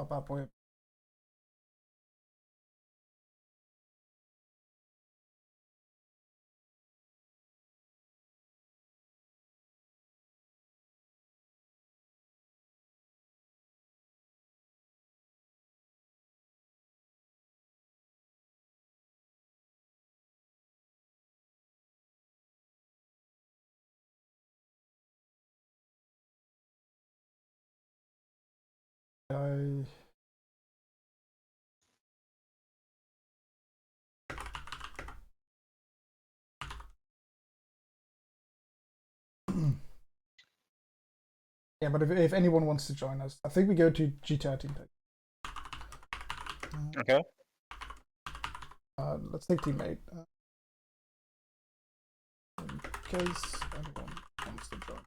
a bad boy. I yeah, but if anyone wants to join us, I think we go to G13. Okay. Let's take teammate. In case anyone wants to join.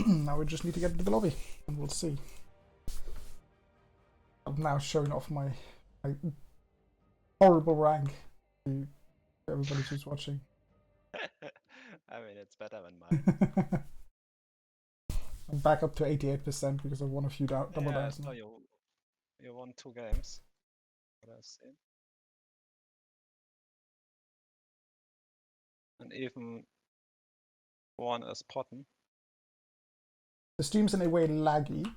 Now we just need to get into the lobby, and we'll see. I'm now showing off my horrible rank to everybody who's watching. I mean, it's better than mine. I'm back up to 88% because I won a few double Yeah, downs. so you won 2 games. What I've seen. And even one is Potten. The stream's in a way laggy.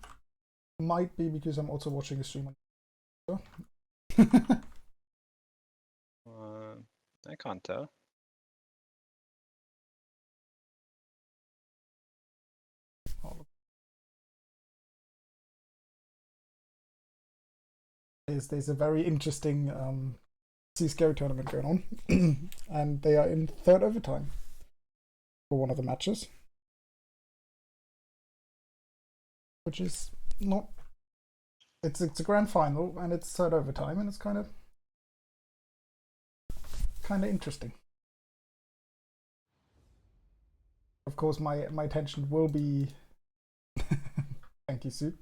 Might be because I'm also watching a stream on. I can't tell. There's a very interesting CSGO tournament going on, and they are in third overtime for one of the matches, which is not. It's a grand final and it's third overtime, and it's kind of interesting. Of course, my attention will be. Thank you, Sue.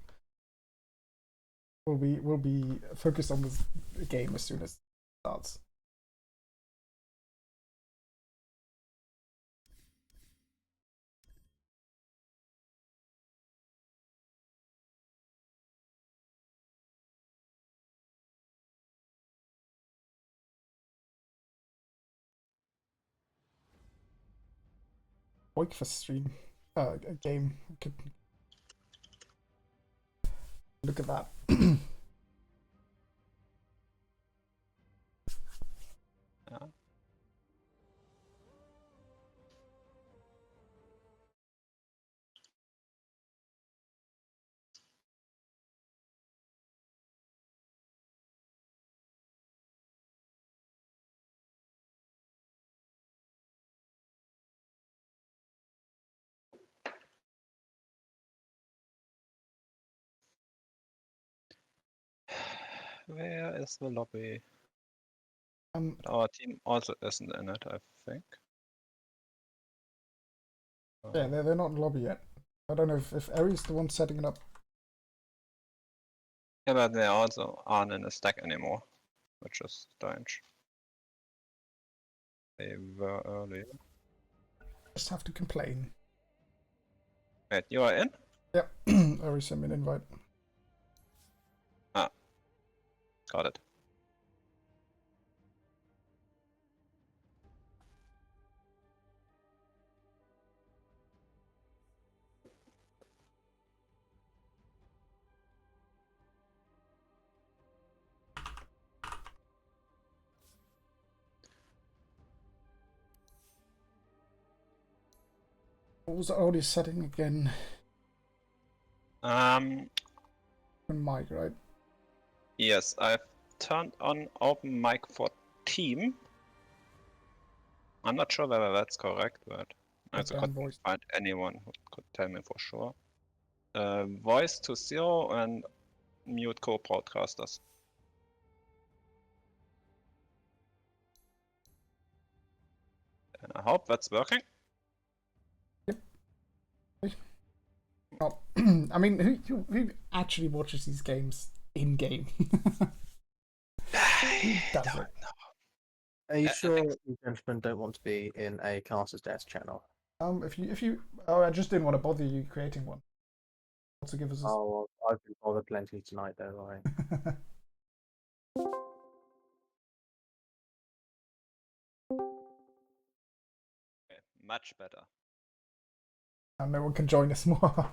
Will be focused on the game as soon as it starts. Wait for stream, a game. Look at that. Yeah. Where is the lobby? Our team also isn't in it, I think. Yeah, they're not in the lobby yet. I don't know if Ari's the one setting it up. Yeah, but they also aren't in a stack anymore, which is strange. They were earlier. Just have to complain. Wait, you are in? Yep, Ari sent me an invite. Ah, got it. What was the audio setting again? Mic, right? Yes, I've turned on open mic for team. I'm not sure whether that's correct, but I couldn't find anyone who could tell me for sure. Voice to 0 and mute co-broadcasters. And I hope that's working. I mean, who actually watches these games in game? Who does it? Are you sure you gentlemen don't want to be in a caster's desk channel? If you, oh, I just didn't want to bother you creating one. Also, give us. Oh, well, I've been bothered plenty tonight, though. Right. Okay, much better. And no one can join us more.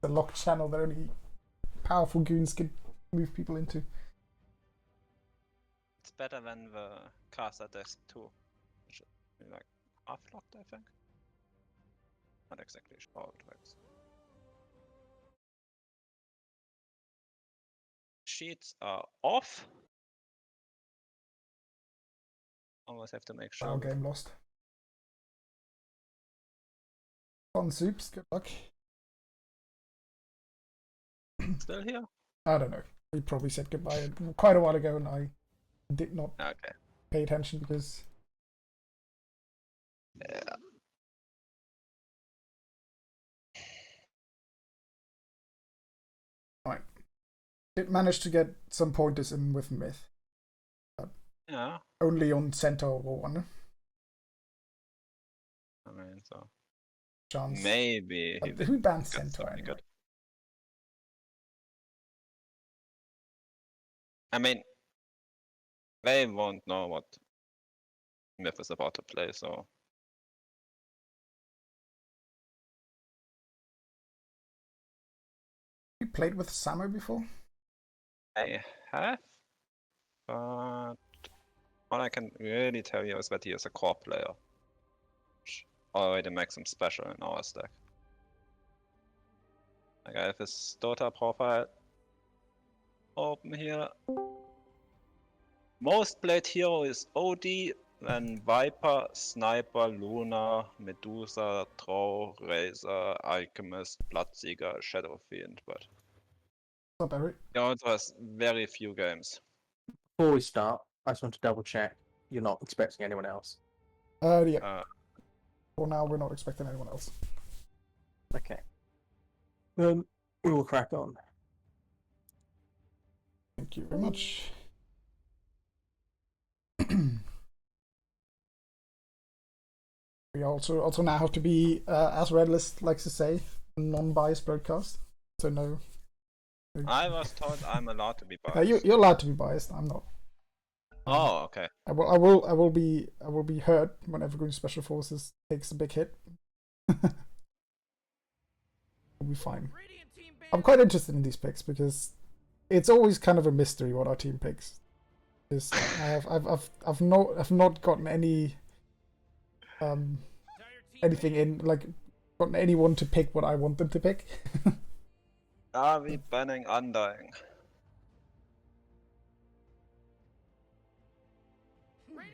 The locked channel that only powerful goons can move people into. It's better than the caster desk too, which is like half locked, I think. Not exactly sure how it works. Sheets are off. Always have to make sure. Our game lost. Fun soups, good luck. Still here? I don't know. We probably said goodbye quite a while ago, and I did not pay attention because. Yeah. Right. Did manage to get some pointers in with Mith. Yeah. Only on Centaur or one. I mean, so. Chance. Maybe. Who banned Centaur anyway? Good. I mean, they won't know what Mith is about to play, so. You played with Samo before? I have, but all I can really tell you is that he is a core player, which already makes him special in our stack. Like, I have his Dota profile open here. Most played hero is OD, then Viper, Sniper, Luna, Medusa, Troll, Razor, Alchemist, Bloodseeker, Shadow Fiend, but What's up, Eric? he also has very few games. Before we start, I just want to double check you're not expecting anyone else. Yeah. For now, we're not expecting anyone else. Okay. We will crack on. Thank you very much. We also now have to be, as Redlist likes to say, non-biased broadcast. So no. I was told I'm allowed to be biased. You're allowed to be biased. I'm not. Oh, okay. I will be hurt whenever Goon Special Forces takes a big hit. We'll be fine. I'm quite interested in these picks because it's always kind of a mystery what our team picks. Because I've not gotten any anything in, like, gotten anyone to pick what I want them to pick. Are we banning Undying?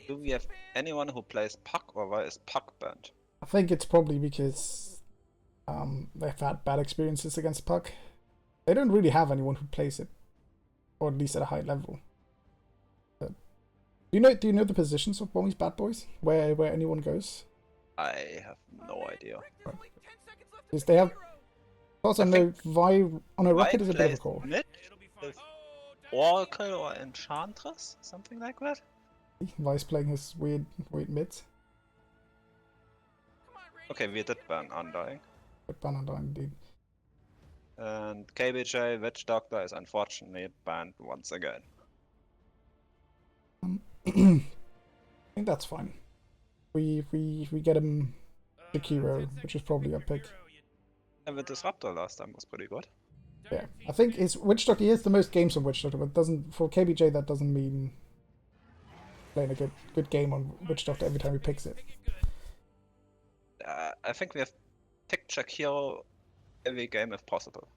Do we have anyone who plays Puck, or why is Puck banned? I think it's probably because they've had bad experiences against Puck. They don't really have anyone who plays it, or at least at a high level. But do you know the positions of Bommy's bad boys? Where anyone goes? I have no idea. Right. Because they have. Also, no, Vi on a Rocket is a bit of a call. Mid with Oracle or Enchantress, something like that. Vi's playing his weird mids. Okay, we did ban Undying. But ban Undying indeed. And KBJ Witch Doctor is unfortunately banned once again. I think that's fine. We get him Sekiro, which is probably a pick. And the Disruptor last time was pretty good. Yeah, I think it's Witch Doctor. He has the most games on Witch Doctor, but doesn't, for KBJ that doesn't mean playing a good game on Witch Doctor every time he picks it. I think we have picked Shakiro every game if possible.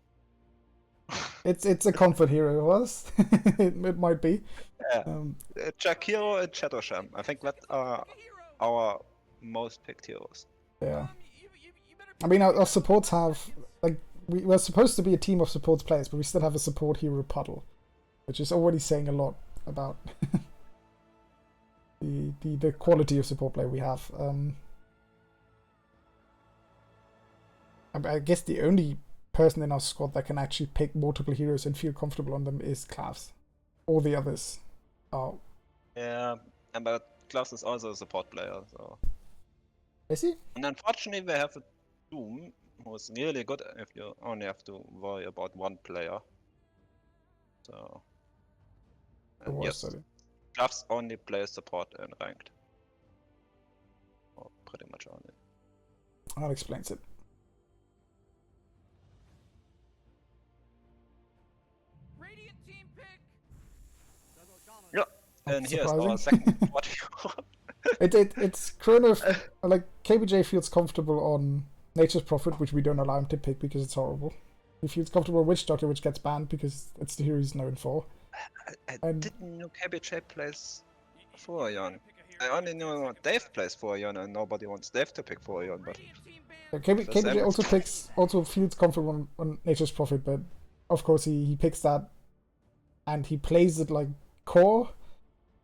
It's a comfort hero of us. It might be. Yeah. Shakiro and Shadowsham. I think that are our most picked heroes. Yeah. I mean, our supports have, like, we're supposed to be a team of supports players, but we still have a support hero puddle, which is already saying a lot about the quality of support player we have. I guess the only person in our squad that can actually pick multiple heroes and feel comfortable on them is Klaus. All the others are. Yeah, but Klaus is also a support player, so. Is he? And unfortunately, we have a Doom who's really good if you only have to worry about one player. So. And yes, Klaus only plays support and ranked. Or pretty much only. That explains it. Yeah, and here's our second squad. It's Chrono. Like KBJ feels comfortable on Nature's Prophet, which we don't allow him to pick because it's horrible. He feels comfortable with Witch Doctor, which gets banned because it's the hero he's known for. I didn't know KBJ plays Furion. I only know Dave plays Furion, and nobody wants Dave to pick Furion. But KBJ also feels comfortable on Nature's Prophet, but of course he picks that, and he plays it like core,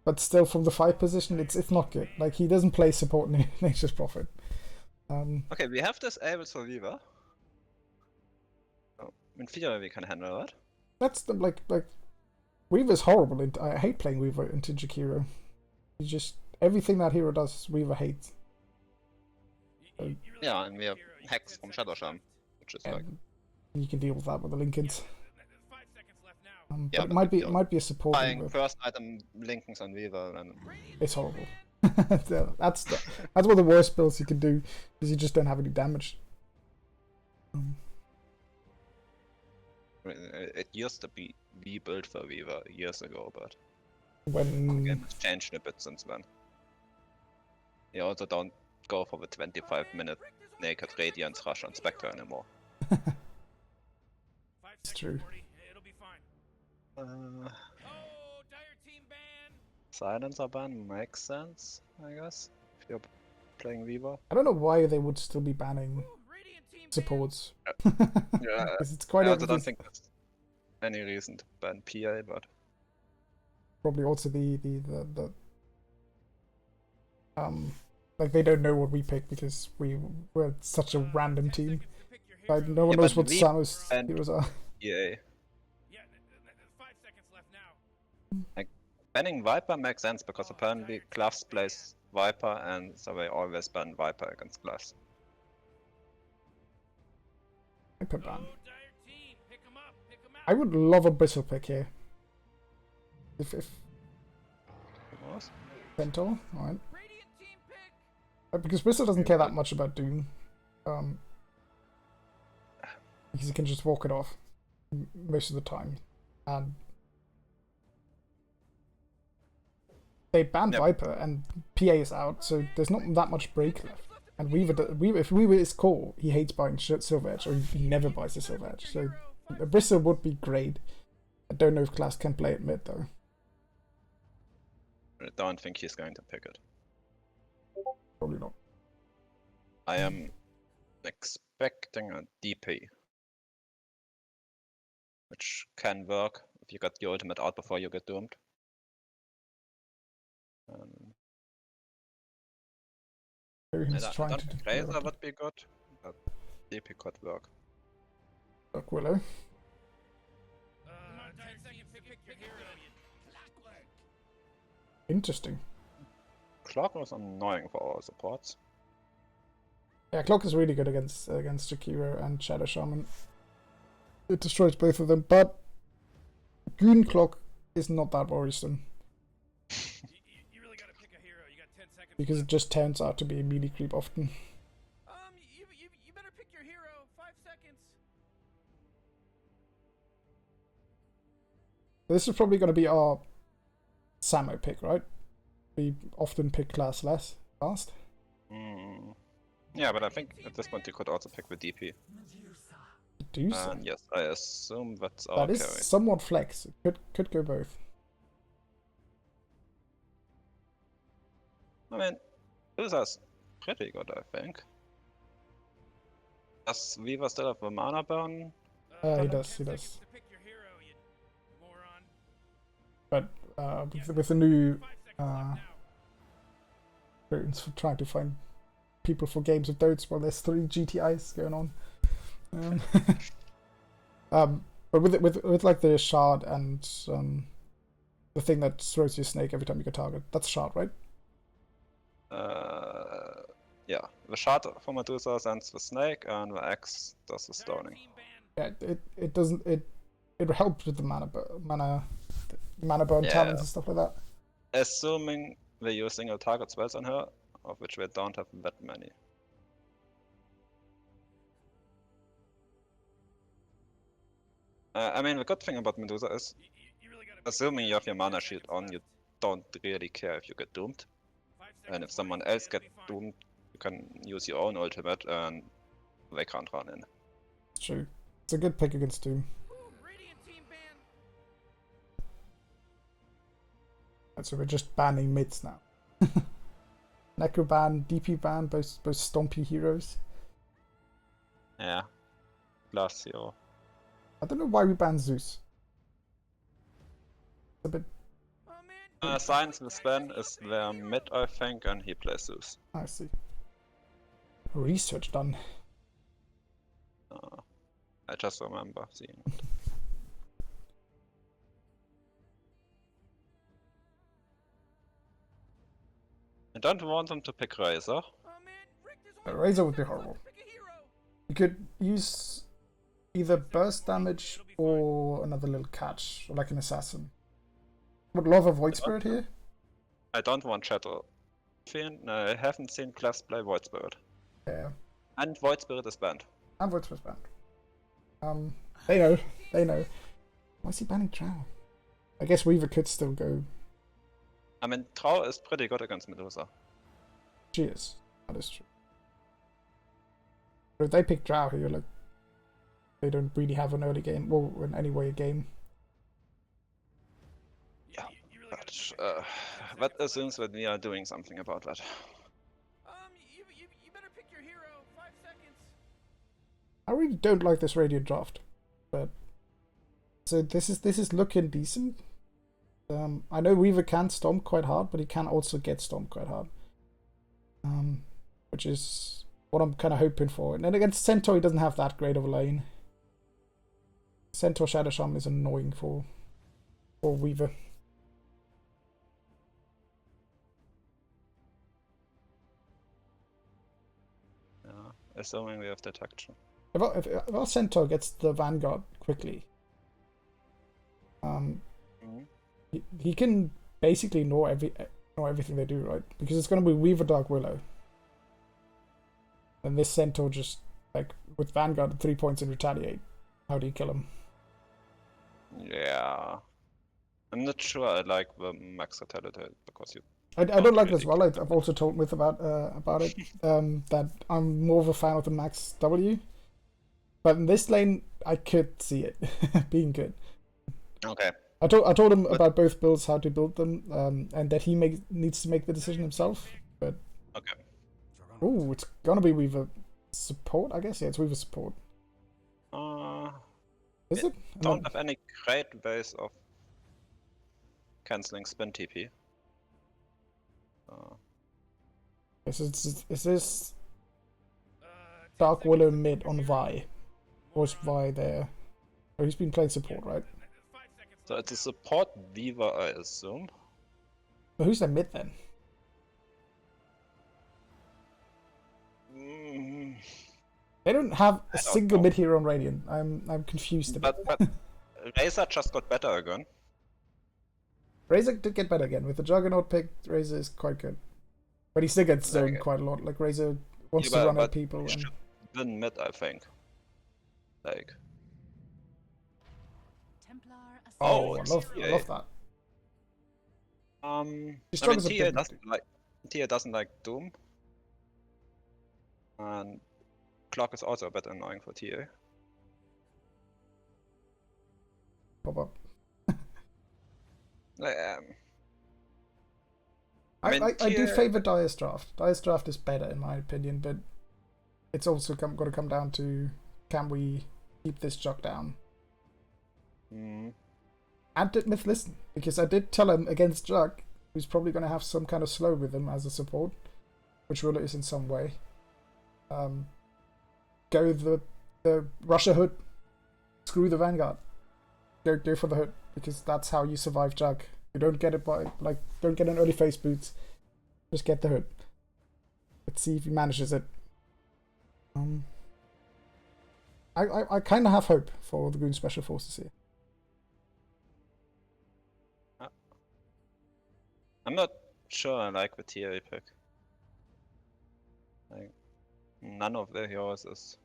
but still from the 5 position, it's not good. Like he doesn't play support Nature's Prophet. Okay, we have this able for Weaver. Oh, in theory we can handle that. That's the like Weaver's horrible. I hate playing Weaver into Jakiro. He just everything that hero does, Weaver hates. So, yeah, and we have Hex from Shadow Charm, which is like you can deal with that with the Lincolns. Yeah, but it might be a support. Buying first item Lincolns on Weaver and it's horrible. That's one of the worst builds you can do because you just don't have any damage. It used to be the build for Weaver years ago, but when the game has changed a bit since then. You also don't go for the 25-minute naked Radiance rush on Spectre anymore. It's true. Silencer ban makes sense, I guess, if you're playing Weaver. I don't know why they would still be banning supports. Yeah, it's quite I also don't think there's any reason to ban PA, but probably also the like they don't know what we pick because we're such a random team. Like no one knows what Samus heroes are. Yeah. Like banning Viper makes sense because apparently Gloves plays Viper, and so they always ban Viper against Gloves. Viper ban. I would love a Bristle pick here. If Centaur, alright. Because Bristle doesn't care that much about Doom. Because he can just walk it off most of the time. And they banned Viper and PA is out, so there's not that much break left. And if Weaver is core, he hates buying Silver Edge, or he never buys the Silver Edge. So a Bristle would be great. I don't know if Class can play it mid though. I don't think he's going to pick it. Probably not. I am expecting a DP, which can work if you got your ultimate out before you get doomed. I don't think Razor would be good, but DP could work. Look, Willow. Interesting. Clock was annoying for our supports. Yeah, Clock is really good against Jakiro and Shadow Shaman. It destroys both of them, but Goon Clock is not that worrisome. You really gotta pick a hero. You got 10 seconds. Because it just turns out to be a melee creep often. You better pick your hero. 5 seconds. This is probably going to be our Samo pick, right? We often pick class less fast. Yeah, but I think at this point you could also pick the DP. Do so. And yes, I assume that's our That is carry. somewhat flex. It could go both. I mean, this is pretty good, I think. Does Weaver still have a mana burn? He does. But with the new for trying to find people for games of Dotes, well, there's 3 GTIs going on. But with like the shard and the thing that throws you a snake every time you get target, that's shard, right? Yeah, the shard for Medusa sends the snake, and the axe does the stoning. Yeah, it doesn't it helps with the mana burn talents and stuff like that. Assuming they use single target spells on her, of which we don't have that many. I mean, the good thing about Medusa is, assuming you have your mana shield on, you don't really care if you get doomed. And if someone else gets doomed, you can use your own ultimate and they can't run in. It's true. It's a good pick against Doom. And so we're just banning mids now. Necro ban, DP ban, both stompy heroes. Yeah. Glacio. I don't know why we ban Zeus. It's a bit... ScienceWhizBen is their mid, I think, and he plays Zeus. I see. Research done. I just remember seeing it. I don't want them to pick Razor. Razor would be horrible. You could use either burst damage or another little catch, or like an assassin. Would love a Void Spirit here? I don't want Shadow Fiend. No, I haven't seen Class play Void Spirit. Yeah. And Void Spirit is banned. And Void Spirit's banned. They know. They know. Why is he banning Drow? I guess Weaver could still go. I mean, Troll is pretty good against Medusa. She is. That is true. But if they pick Drow here, like, they don't really have an early game, well, in any way a game. Yeah, but that assumes that we are doing something about that. You better pick your hero. 5 seconds. I really don't like this Radiant draft, but so this is looking decent. I know Weaver can stomp quite hard, but he can also get stomped quite hard. Which is what I'm kind of hoping for. And then against Centaur, he doesn't have that great of a lane. Centaur Shadow Shaman is annoying for Weaver. Yeah, assuming we have detection. If our Centaur gets the Vanguard quickly, he can basically ignore everything they do, right? Because it's going to be Weaver Dark Willow. And this Centaur just, like, with Vanguard 3 points and retaliate. How do you kill him? Yeah. I'm not sure I like the max retaliate because you... I don't like it as well. I've also told Mith about it. That I'm more of a fan of the max W. But in this lane, I could see it being good. Okay. I told him about both builds, how to build them, and that he needs to make the decision himself. But okay. Oh, it's gonna be Weaver support, I guess. Yeah, it's Weaver support. Is it? Don't have any great ways of cancelling spin TP. Is this Dark Willow mid on Vi? Or is Vi there? Oh, he's been playing support, right? So it's a support Weaver, I assume. But who's their mid then? They don't have a single mid hero on Radiant. I'm confused about it. But Razor just got better again. Razor did get better again. With the Juggernaut pick, Razor is quite good. But he still gets zoned quite a lot. Like, Razor wants to run at people. Should win mid, I think. Like... Oh, I love that. Tia doesn't like Doom. And Clock is also a bit annoying for TA. Pop up. I do favour Dire's draft. Dire's draft is better in my opinion, but it's also got to come down to, can we keep this Jug down? And did Mith listen? Because I did tell him against Jug, who's probably going to have some kind of slow with him as a support, which Ruler is in some way. Go the Russia Hood. screw the Vanguard. Go for the hood, because that's how you survive Jug. You don't get it by, like, don't get an early face boots. Just get the hood. Let's see if he manages it. I kind of have hope for the Goon Special Forces here. I'm not sure I like the TA pick. Like, none of the heroes is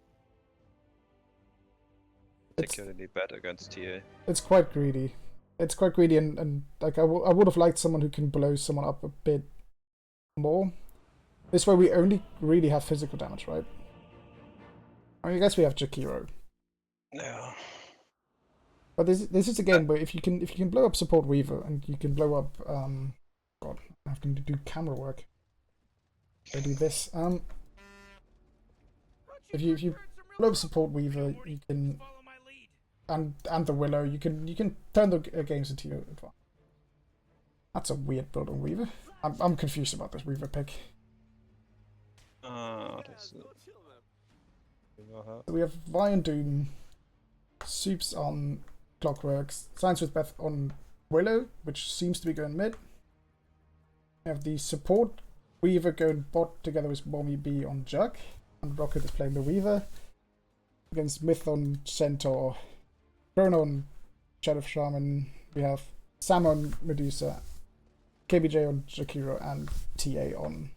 particularly bad against TA. It's quite greedy. It's quite greedy, and like I would have liked someone who can blow someone up a bit more. This way we only really have physical damage, right? I mean, I guess we have Jakiro. Yeah. But this is a game where if you can blow up Support Weaver and you can blow up God, I'm having to do camera work. I do this. If you blow up Support Weaver, you can and the Willow, you can turn the games into your advantage. That's a weird build on Weaver. I'm confused about this Weaver pick. So we have Vion Doom, Soups on Clockworks, ScienceWhizBen on Willow, which seems to be going mid. We have the support Weaver going bot together with Bommy B on Jug, and Rocket is playing the Weaver against Mith on Centaur, Chrono on Sheriff Shaman. We have Sam on Medusa, KBJ on Jakiro, and TA on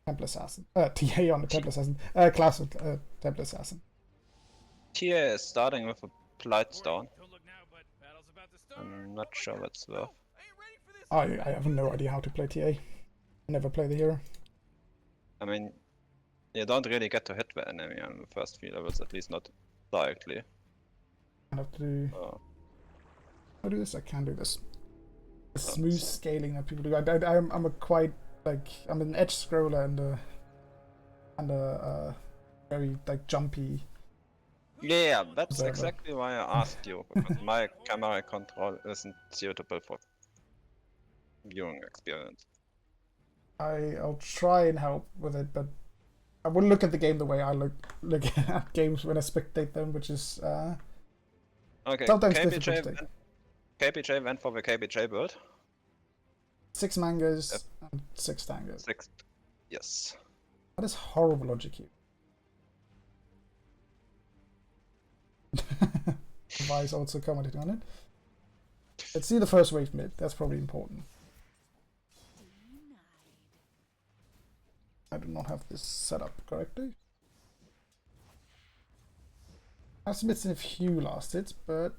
Temple Assassin. TA on the Temple Assassin. Class of Temple Assassin. TA is starting with a Blightstone. I'm not sure what's worth. I have no idea how to play TA. I never play the hero. I mean, you don't really get to hit the enemy on the first few levels, at least not directly. I have to do. How do this? I can do this. The smooth scaling that people do. I'm a quite I'm an edge scroller and a very like jumpy. Yeah, that's exactly why I asked you, because my camera control isn't suitable for viewing experience. I'll try and help with it, but I wouldn't look at the game the way I look at games when I spectate them, which is okay. Sometimes difficult to take. KBJ went for the KBJ build. 6 mangas and 6 tangos. 6, yes. That is horrible logic here. Vice also commented on it. Let's see the first wave mid. That's probably important. I do not have this set up correctly. I've submitted a few last hits, but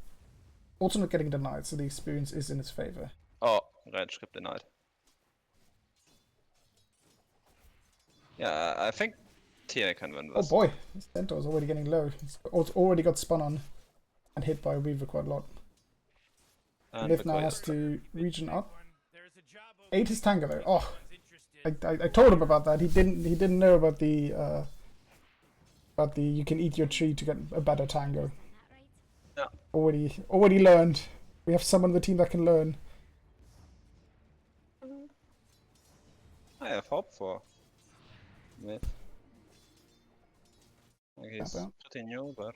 also not getting denied, so the experience is in its favor. Oh, red script denied. Yeah, I think TA can win this. Oh boy, this Centaur is already getting low. He's already got spun on and hit by a Weaver quite a lot. And Mith now has to region up. 8 is Tango though. Oh, I told him about that. He didn't know about the you can eat your tree to get a better Tango. Yeah. Already learned. We have someone on the team that can learn. I have hope for Mith. Like he's pretty new, but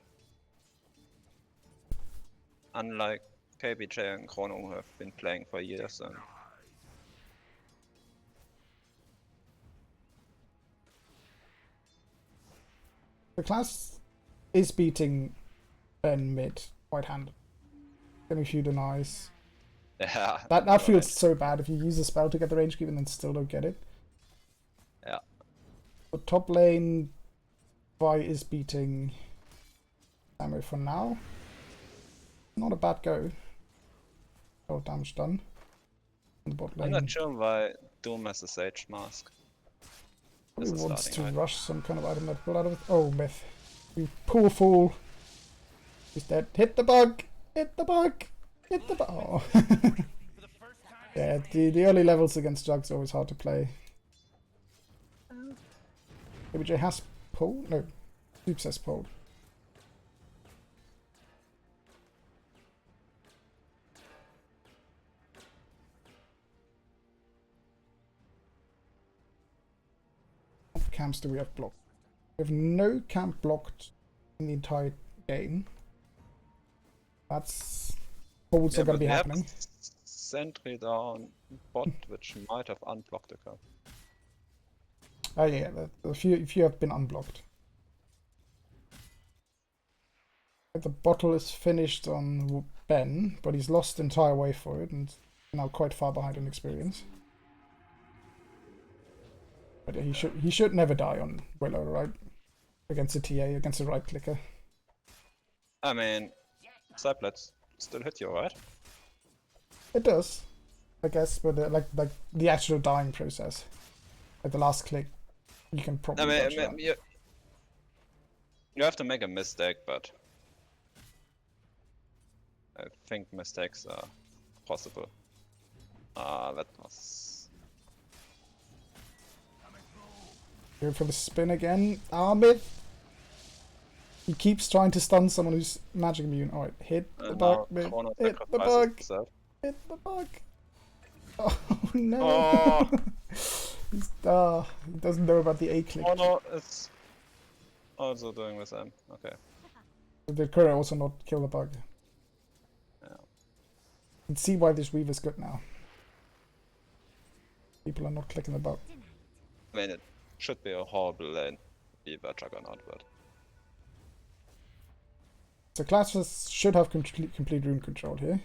unlike KBJ and Chrono, who have been playing for years, and the class is beating Ben mid quite handily. Getting a few denies. yeah, That feels so bad if you use a spell to get the range creep and then still don't get it. Yeah. The top lane, Vi is beating Ammo for now. Not a bad go. Oh, damage done. On the bot lane. I'm not sure why Doom has a Sage Mask. He wants to rush some kind of item that pull out of it. Oh, Mith. You poor fool. He's dead. Hit the bug! Hit the bug! Hit the bug! Oh. Yeah, the early levels against Jugs are always hard to play. KBJ has pulled? No. Soups has pulled. What camps do we have blocked? We have no camp blocked in the entire game. That's holds are gonna be happening. Sentry down bot, which might have unblocked the curve. Oh yeah, if you have been unblocked. The bottle is finished on Ben, but he's lost the entire way for it and now quite far behind in experience. But yeah, he should never die on Willow, right? Against a TA, against a right clicker. I mean, Cyplets still hit you, right? It does, I guess, but like the actual dying process, like the last click, you can probably. I mean, you have to make a mistake, but I think mistakes are possible. That was. Go for the spin again. Mith. He keeps trying to stun someone who's magic immune. Alright, hit the bug, Mith. Hit the bug. Hit the bug. Oh no. Oh. He doesn't know about the A click. Chrono is also doing the same. Okay. Did Chrono also not kill the bug? Yeah. You can see why this weave is good now. People are not clicking the bug. I mean, it should be a horrible lane, either Juggernaut, but. So classes should have complete rune control here.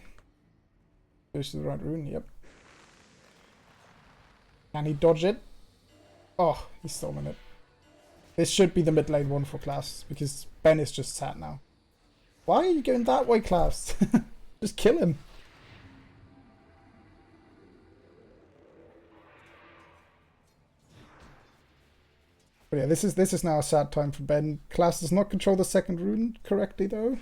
Goes to the right rune, yep. Can he dodge it? Oh, he's stolen it. This should be the mid lane one for class, because Ben is just sat now. Why are you going that way, class? Just kill him. But yeah, this is now a sad time for Ben. Class does not control the second rune correctly though.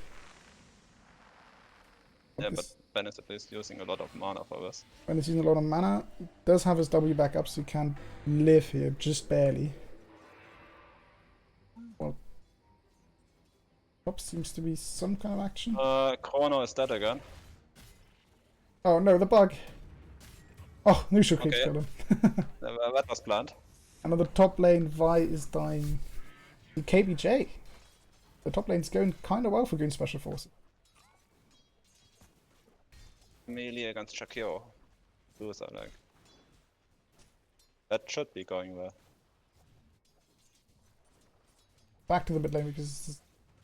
Yeah, but Ben is at least using a lot of mana for this. Ben is using a lot of mana. He does have his W back up, so he can live here, just barely. Well, top seems to be some kind of action. Chrono is dead again. Oh no, the bug! Oh, neutral creeps killed him. That was planned. And on the top lane, Vi is dying. The KBJ. The top lane's going kind of well for Goon Special Forces. Melee against Shakiro. Those are like. That should be going well. Back to the mid lane because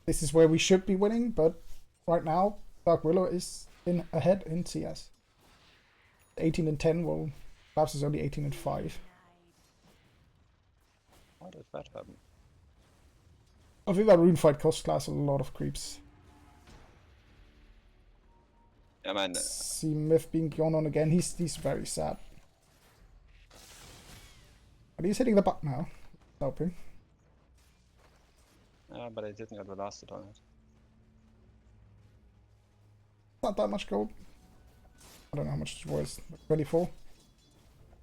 this is where we should be winning, but right now, Dark Willow is ahead in CS. 18 and 10, well, Labs is only 18 and 5. How did that happen? I think that rune fight cost class a lot of creeps. I mean, See Mith being gone on again. He's very sad. But he's hitting the buck now. Helping. but I didn't get the last hit on it. Not that much gold. I don't know how much it was. 24?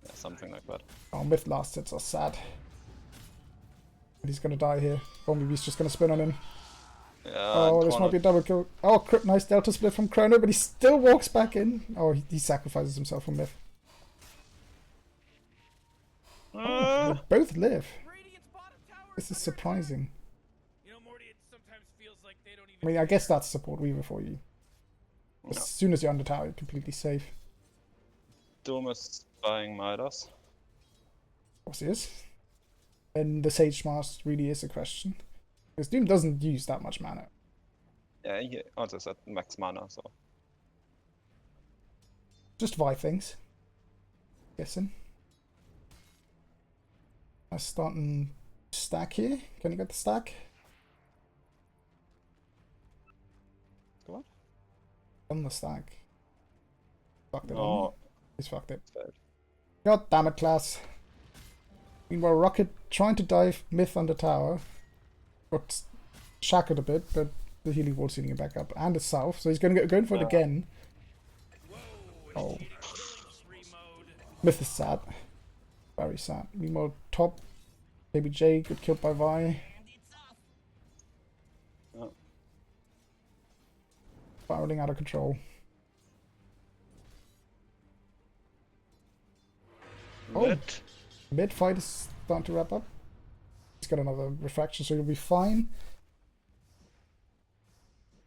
Yeah, something like that. Oh, Mith last hits are sad. But he's gonna die here. Bommy B's just gonna spin on him. Yeah, oh, this might be a double kill. Oh, nice Delta split from Chrono, but he still walks back in. Oh, he sacrifices himself for Mith. Oh, they both live. This is surprising. You know, Morty, it sometimes feels like they don't even. I mean, I guess that's support Weaver for you. No. As soon as you're under tower, you're completely safe. Doom is buying Midas. Of course he is. And the Sage Mask really is a question. Because Doom doesn't use that much mana. Yeah, he also said max mana, so. Just Vi things. Guessing. I'm starting stack here. Can you get the stack? Come on. On the stack. Fucked it No. on. He's fucked it. Failed. God damn it, class. Meanwhile, Rocket trying to dive Mith under tower. Got shackled a bit, but the healing wall's healing it back up. And it's south, so he's going for it again. Oh. Mith is sad. Very sad. Meanwhile, top. KBJ got killed by Vi. Oh. Spiraling out of control. Oh. Mid. Mid fight is starting to wrap up. He's got another refraction, so he'll be fine.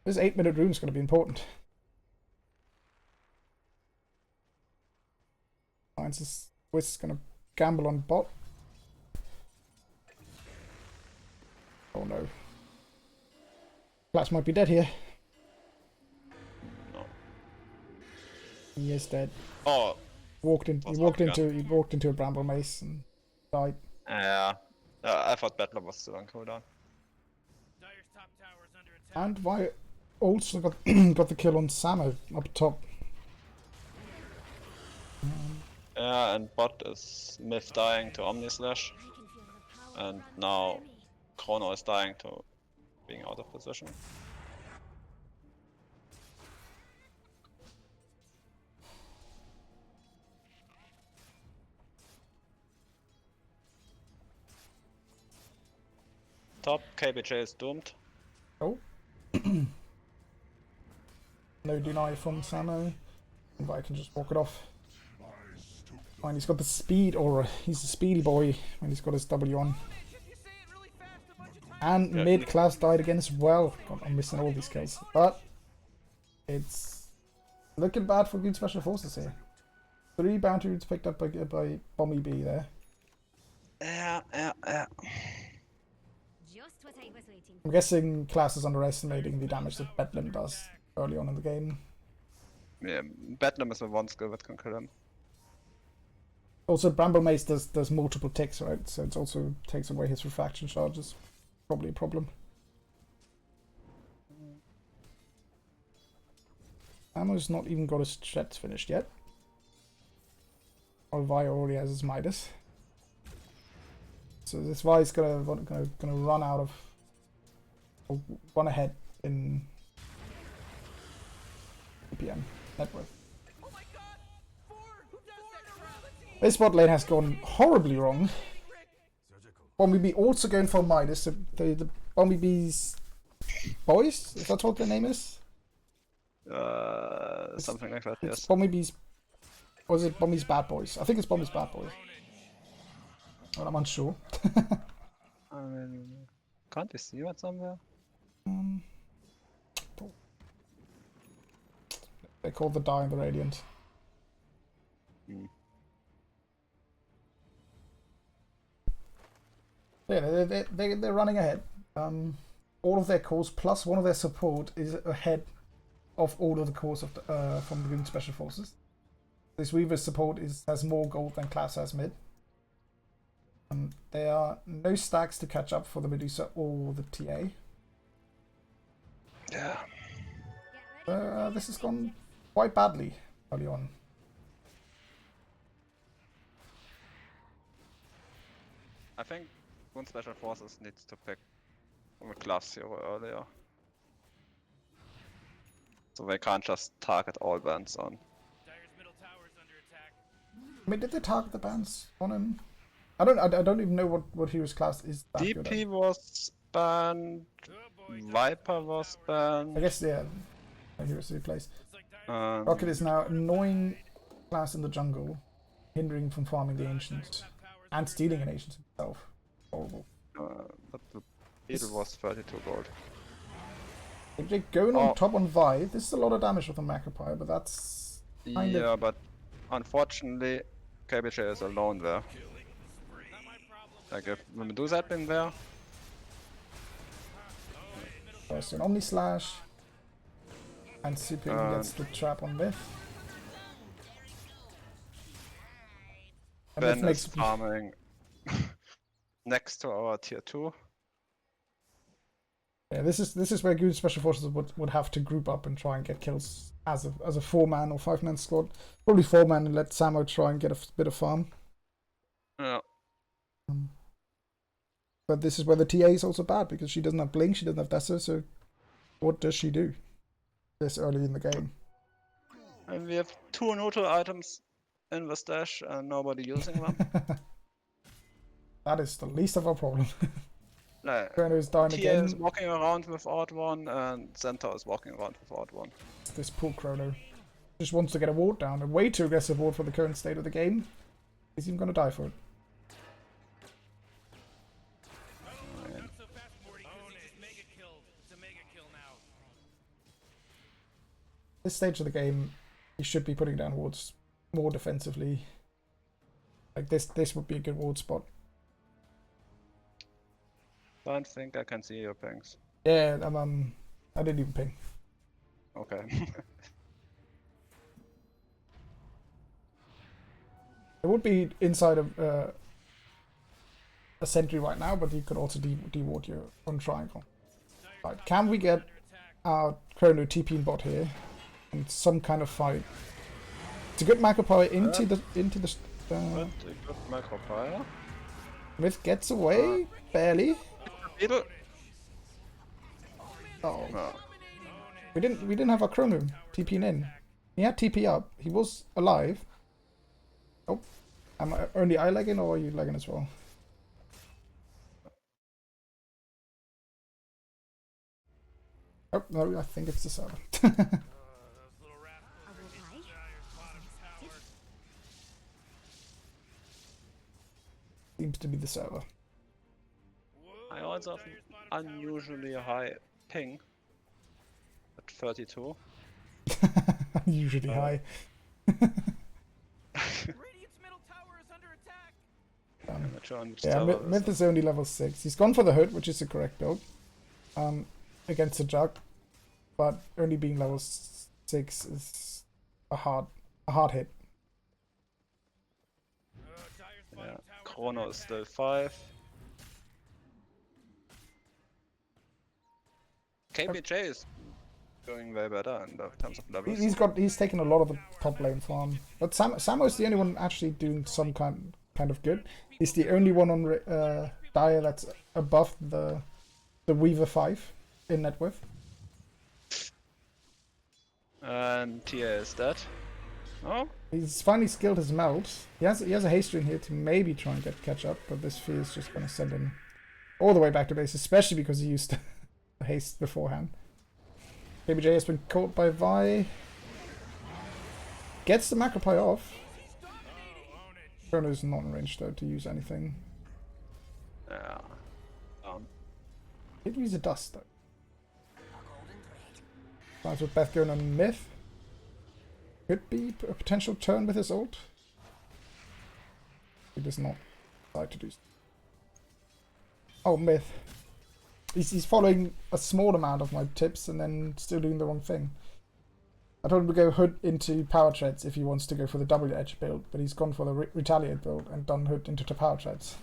This 8-minute rune is going to be important. ScienceWhiz is gonna gamble on bot. Oh no. Clash might be dead here. No. He is dead. Oh. He walked into a bramble mace and died. Yeah. I thought Battler was still on cooldown. Dire's top tower is under attack. And Vi also got got the kill on Samo up top. Yeah, and bot is Mith dying to Omni Slash. And now Chrono is dying to being out of position. Top, KBJ is doomed. Oh. No deny from Samo. And Vi can just walk it off. Fine, he's got the speed aura. He's a speedy boy when he's got his W on. And Yeah, mid-class died again as well. God, I'm missing all these kills. But it's looking bad for Goon Special Forces here. 3 bounty roots picked up by Bommy B there. Yeah. Just what I was waiting I'm guessing class is underestimating the damage that Bedlam does early on in the game. Yeah, Bedlam is the one skill that can kill him. Also, Bramble Mace does multiple ticks, right? So it also takes away his refraction charges. Probably a problem. Ammo's not even got his threats finished yet. Or Vi already has his Midas. So this Vi's gonna run out of, or run ahead in PPM network. Oh my god! Ford! Who does that crap? This bot lane has gone horribly wrong. Bommy B also going for Midas. The Bommy B's Boiz, if that's what their name is. Something like that. It's Yes. Bommy B's. Or is it Bommy's Bad Boys? I think it's Bommy's Bad Boys. Well, I'm unsure. I mean, can't you see that somewhere? They call the Die in the Radiant. Hmm. Yeah, they're running ahead. All of their cores plus one of their support is ahead of all of the cores of the, from the Goon Special Forces. This Weaver's support has more gold than class has mid. There are no stacks to catch up for the Medusa or the TA. Yeah. This has gone quite badly early on. I think Goon Special Forces needs to pick from a class hero earlier. So they can't just target all bands on. Dire's middle tower is under attack. I mean, did they target the bands on him? I don't even know what hero's class is that good DP at. was banned, Oh boy, Viper was I banned. guess, yeah, heroes to replace. looks like Dire's Rocket is now annoying class in the jungle, hindering from farming the ancients, and stealing an ancient himself. Horrible. But the beetle was 32 gold. If they're going on Oh. top on Vi, this is a lot of damage with the Macropire, but that's kind Yeah, of... but unfortunately, KBJ is alone there. not my problem. Like if the Medusa had been there, First an Omni Slash, and Superior gets the trap on Mith. And Mith Ben makes... is farming next to our tier 2. Yeah, this is where Goon Special Forces would have to group up and try and get kills as a 4-man or 5-man squad. Probably 4-man and let Samo try and get a bit of farm. Yeah. But this is where the TA is also bad because she doesn't have Blink, she doesn't have Desert, so what does she do this early in the game? And we have 2 neutral items in the stash and nobody using them. That is the least of our problem. Like, Chrono is dying Tia is again. walking around without one and Centaur is walking around without one. This poor Chrono just wants to get a ward down. A way too aggressive ward for the current state of the game. He's even going to die for it. Not so fast, Morty, 'cause he just mega killed. It's a mega kill now. This stage of the game, he should be putting down wards more defensively. Like this would be a good ward spot. Don't think I can see your pings. Yeah, I didn't even ping. Okay. It would be inside of a sentry right now, but you could also deward your own triangle. Right, can we get our Chrono TP bot here and some kind of fight? It's a good macro power into the But a good macro fire. Mith gets away barely. Beetle. Oh, No. we didn't have our Chrono TPing in. He had TP up. He was alive. Oh, am I only I lagging or are you lagging as well? Oh no, I think it's the server. Seems to be the server. I also have an unusually high ping at 32. Usually high. Radiant's middle tower is under attack. I'm not sure on which Yeah, server Mith is only level 6. He's gone for the hood, which is the correct build. Against the jug, but only being level 6 is a hard hit. Yeah. Chrono is still 5. KBJ is going way better in terms of levels. He's taken a lot of the top lane farm, but Samo is the only one actually doing some kind of good. He's the only one on Dire that's above the Weaver 5 in net worth. And Tia is dead. Oh, He's finally skilled his melt. He has a haste in here to maybe try and catch up, but this fear is just gonna send him all the way back to base, especially because he used the haste beforehand. KBJ has been caught by Vi. Gets the Macropie off. Chrono's not in range though to use anything. yeah. Did use a dust though. Starts with Beth going on Mith. Could be a potential turn with his ult. He does not decide to do so. Oh, Mith. He's following a small amount of my tips and then still doing the wrong thing. I told him to go hood into power treads if he wants to go for the double edge build, but he's gone for the retaliate build and done hood into the power treads.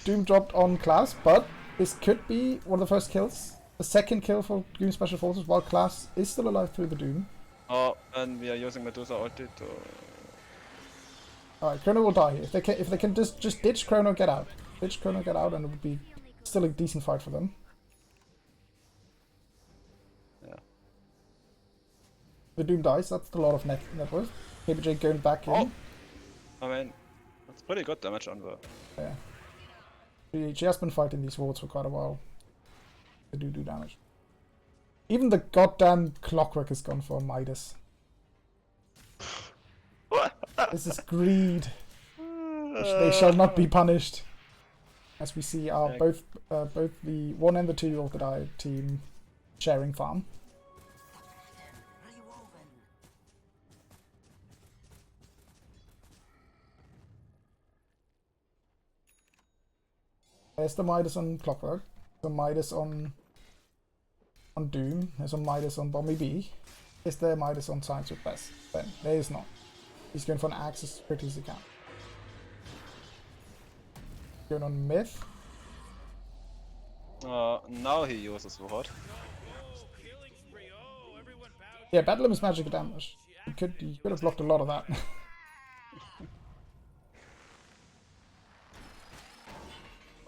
Doom dropped on class, but this could be one of the first kills. The second kill for Goon Special Forces while class is still alive through the Doom. Oh, and we are using Medusa ulti to... Alright, Chrono will die. If they can just ditch Chrono, get out. Ditch Chrono, get out, and it would be still a decent fight for them. Yeah. The Doom dies, that's a lot of net worth. KBJ going back in. Oh! I mean, that's pretty good damage on the... Yeah. She has been fighting these wards for quite a while. They do damage. Even the goddamn clockwork has gone for Midas. This is greed. They shall not be punished. As we see are both the 1 and the 2 of the Dire team sharing farm. There's the Midas on Clockwork. The Midas on Doom. There's a Midas on Bommy B. Is there Midas on ScienceWhizBen? There is not. He's going for an axe as quickly as he can. Going on Mith. Now he uses what? Yeah, Bedlam is magic damage. He could have blocked a lot of that.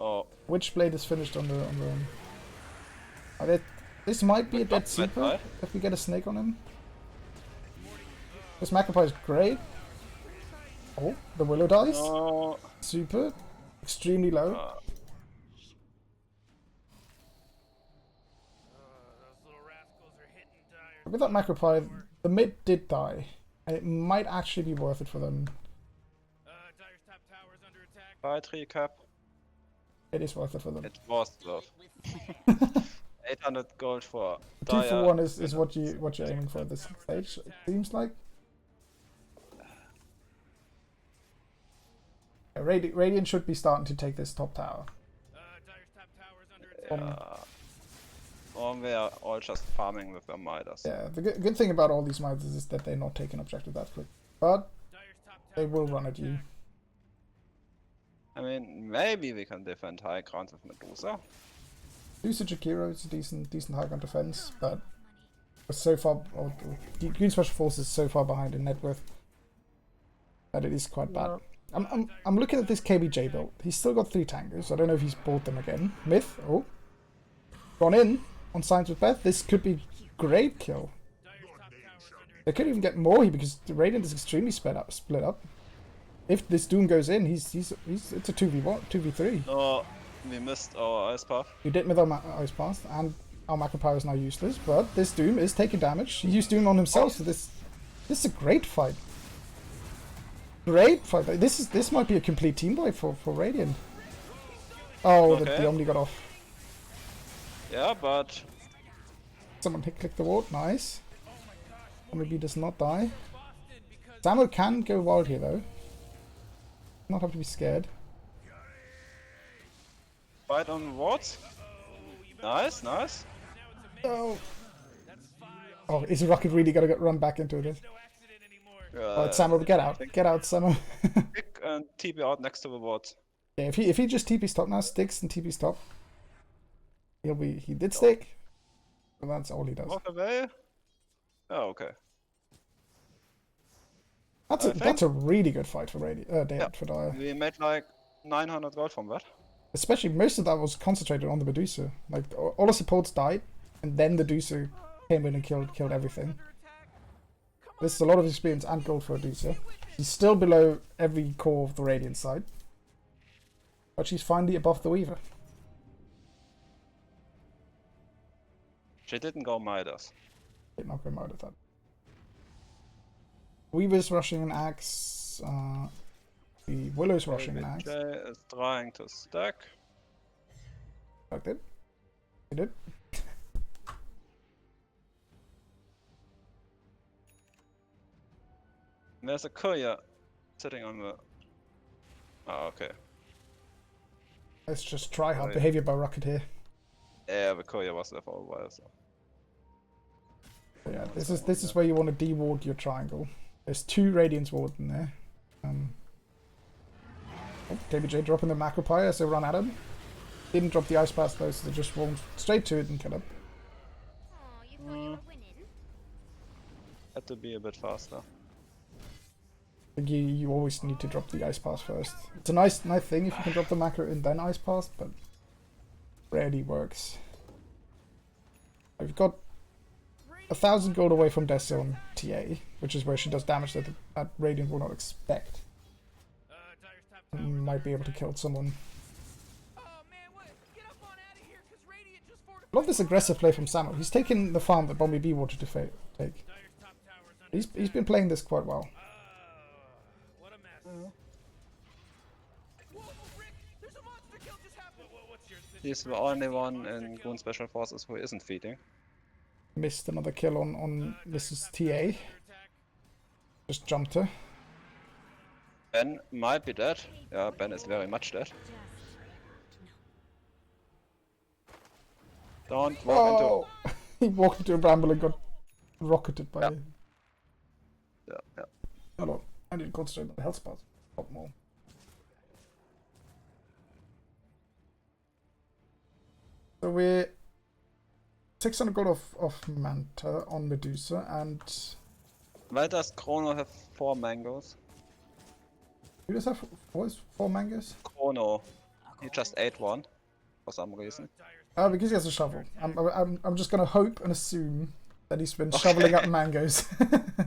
Oh. Witchblade is finished on the this might be a dead super if we get a snake on him. This Macropie is great. Oh, the Willow dies. Super. Extremely low. With that Macropie, the mid did die. And it might actually be worth it for them. Poetry cap. It is worth it for them. It was worth. 800 gold for 2 for 1 is what you're aiming for at this stage, it seems like. Radiant should be starting to take this top tower. Dire's top tower is under attack. Or we are all just farming with their Midas. Yeah, the good thing about all these Midas is that they're not taking objective that quick. But Dire's top they tower will is run under at you. attack. I mean, maybe we can defend high ground with Medusa. Lucy Jakiro is a decent high ground defense, but we're so far, Goon Special Force is so far behind in net worth that it is quite bad. I'm looking at this KBJ build. He's still got 3 tankers. I don't know if he's bought them again. Mith, oh, gone in on ScienceWhizBen. This could be great kill. Dire's top tower is under They could even get more here because the Radiant is extremely split up. If this Doom goes in, it's a 2v1, 2v3. Oh, we missed our ice path. We did with our Ice Pass, and our Macro Power is now useless, but this Doom is taking damage. He used Doom on himself, so this is a great fight. Great fight. This might be a complete team wipe for Radiant. Oh, Okay. the Omni got off. Yeah, but Someone clicked the ward. Nice. Bommy B does not die. Samuel can go wild here, though. Not have to be scared. fight on wards. Nice, nice. Oh. Oh, is Rocket really gonna run back into this? no accident anymore. Oh, it's Samuel, get out. Get out, Samuel. Pick and TP out next to the wards. Yeah, if he just TP stop now, sticks and TP stop, he did stick. But that's all he does. Walk away. Oh, okay. That's a really good fight for Yeah. for Dire. We made like 900 gold from that. Especially most of that was concentrated on the Medusa. Like all the supports died, and then the Medusa came in and killed everything. This is a lot of experience and gold for Medusa. She's still below every core of the Radiant side, but she's finally above the Weaver. She didn't go Midas. Did not go mad at that. Weaver's rushing an axe. The Willow's rushing an axe. KBJ is trying to stack. Like that. He did. There's a courier sitting on the... Oh, okay. Let's just try hard Right. behavior by Rocket here. Yeah, the courier was there for a while, so... But yeah, this is where you want to de-ward your triangle. There's 2 Radiance ward in there. Oh, KBJ dropping the Macro Pyre as they run at him. Didn't drop the Ice Pass though, so they just rolled straight to it and kill him. Aw, you thought you were winning? Had to be a bit faster. I think you always need to drop the Ice Pass first. It's a nice thing if you can drop the Macro and then Ice Pass, but rarely works. I've got 1,000 gold away from Death Zone TA, which is where she does damage that Radiant will not expect. Dire's top tower. Might be able to kill someone. Oh man, what? Get up on out of here, cause Radiant just fortified. I love this aggressive play from Samuel. He's taken the farm that Bommy B wanted to take. Dire's top tower is under He's been playing this quite well. What a mess. Whoa, Rick! There's a monster kill just happened. What's your He's the only one in Goon Special Forces who isn't feeding. Missed another kill on Mrs. TA. attack? Just jumped her. Ben might be dead. Yeah, Ben is very much dead. Don't walk Oh! He walked into a bramble and got rocketed by Yeah. it. into... Yeah. Hold on. I need to concentrate on the health spot. Not more. So we're 600 gold of Manta on Medusa, and Why does Chrono have 4 mangoes? who does have 4 mangoes? Chrono. He just ate one. For some reason. Because he has a shovel. I'm just gonna hope and assume that he's been shoveling up mangoes,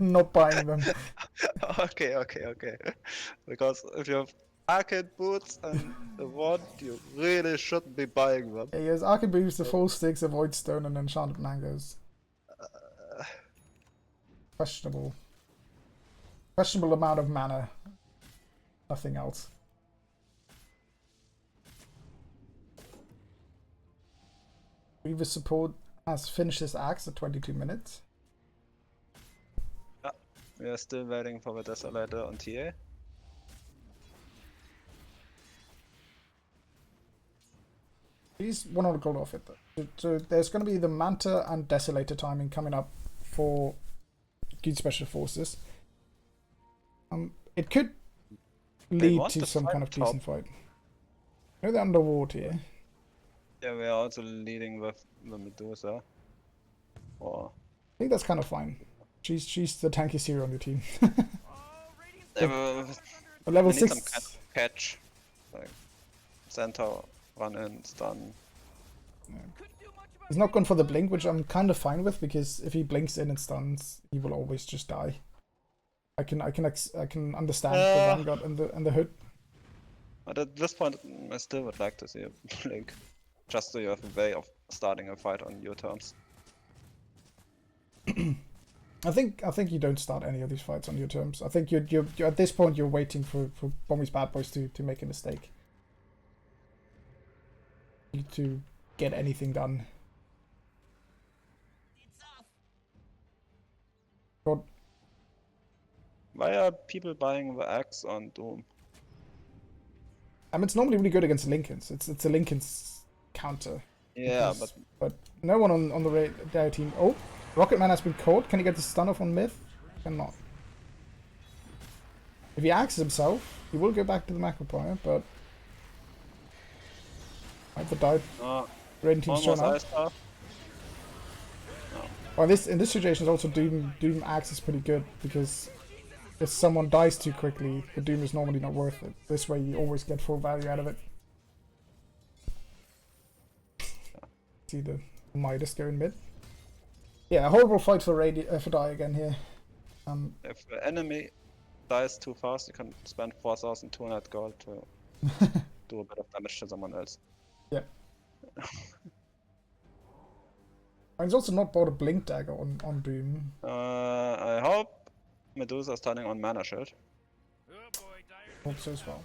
not buying them. Okay. Because if you have arcade boots and the wand, you really shouldn't be buying them. Yeah, he has Arcade Boots, the full sticks, of Void Stone, and Enchanted Mangoes. Questionable. Questionable amount of mana. Nothing else. Weaver support has finished his axe at 22 minutes. We are still waiting for the Desolator on TA. He's 100 gold off it though. So there's going to be the Manta and Desolator timing coming up for Goon Special Forces. It could lead to some kind of decent fight. I know they're underwater here. Yeah, we are also leading with the Medusa. Or I think that's kind of fine. She's the tankiest hero on your team. Level 6. Some kind of catch. Like Centaur, run in, stun. Yeah. He's not going for the blink, which I'm kind of fine with, because if he blinks in and stuns, he will always just die. I can understand the Vanguard and the Hood. But at this point, I still would like to see a blink, just so you have a way of starting a fight on your terms. I think you don't start any of these fights on your terms. I think you're at this point you're waiting for Bommy's bad boys to make a mistake. To get anything done. God. Why are people buying the axe on Doom? I mean, it's normally really good against Lincolns. It's a Lincoln's counter. Yeah, because, but no one on the their team. Oh, Rucketman has been caught. Can he get the stun off on Mith? Cannot. If he axes himself, he will go back to the Macroprior, but either died. Raiden team's shown up. Well, in this situation, also Doom axe is pretty good, because if someone dies too quickly, the Doom is normally not worth it. This way, you always get full value out of it. See the Midas going mid. Yeah, a horrible fight for Die again here. If the enemy dies too fast, you can spend 4,200 gold to do a bit of damage to someone else. Yeah. And he's also not bought a Blink Dagger on Doom. I hope Medusa is turning on Mana Shield. Hope so as well.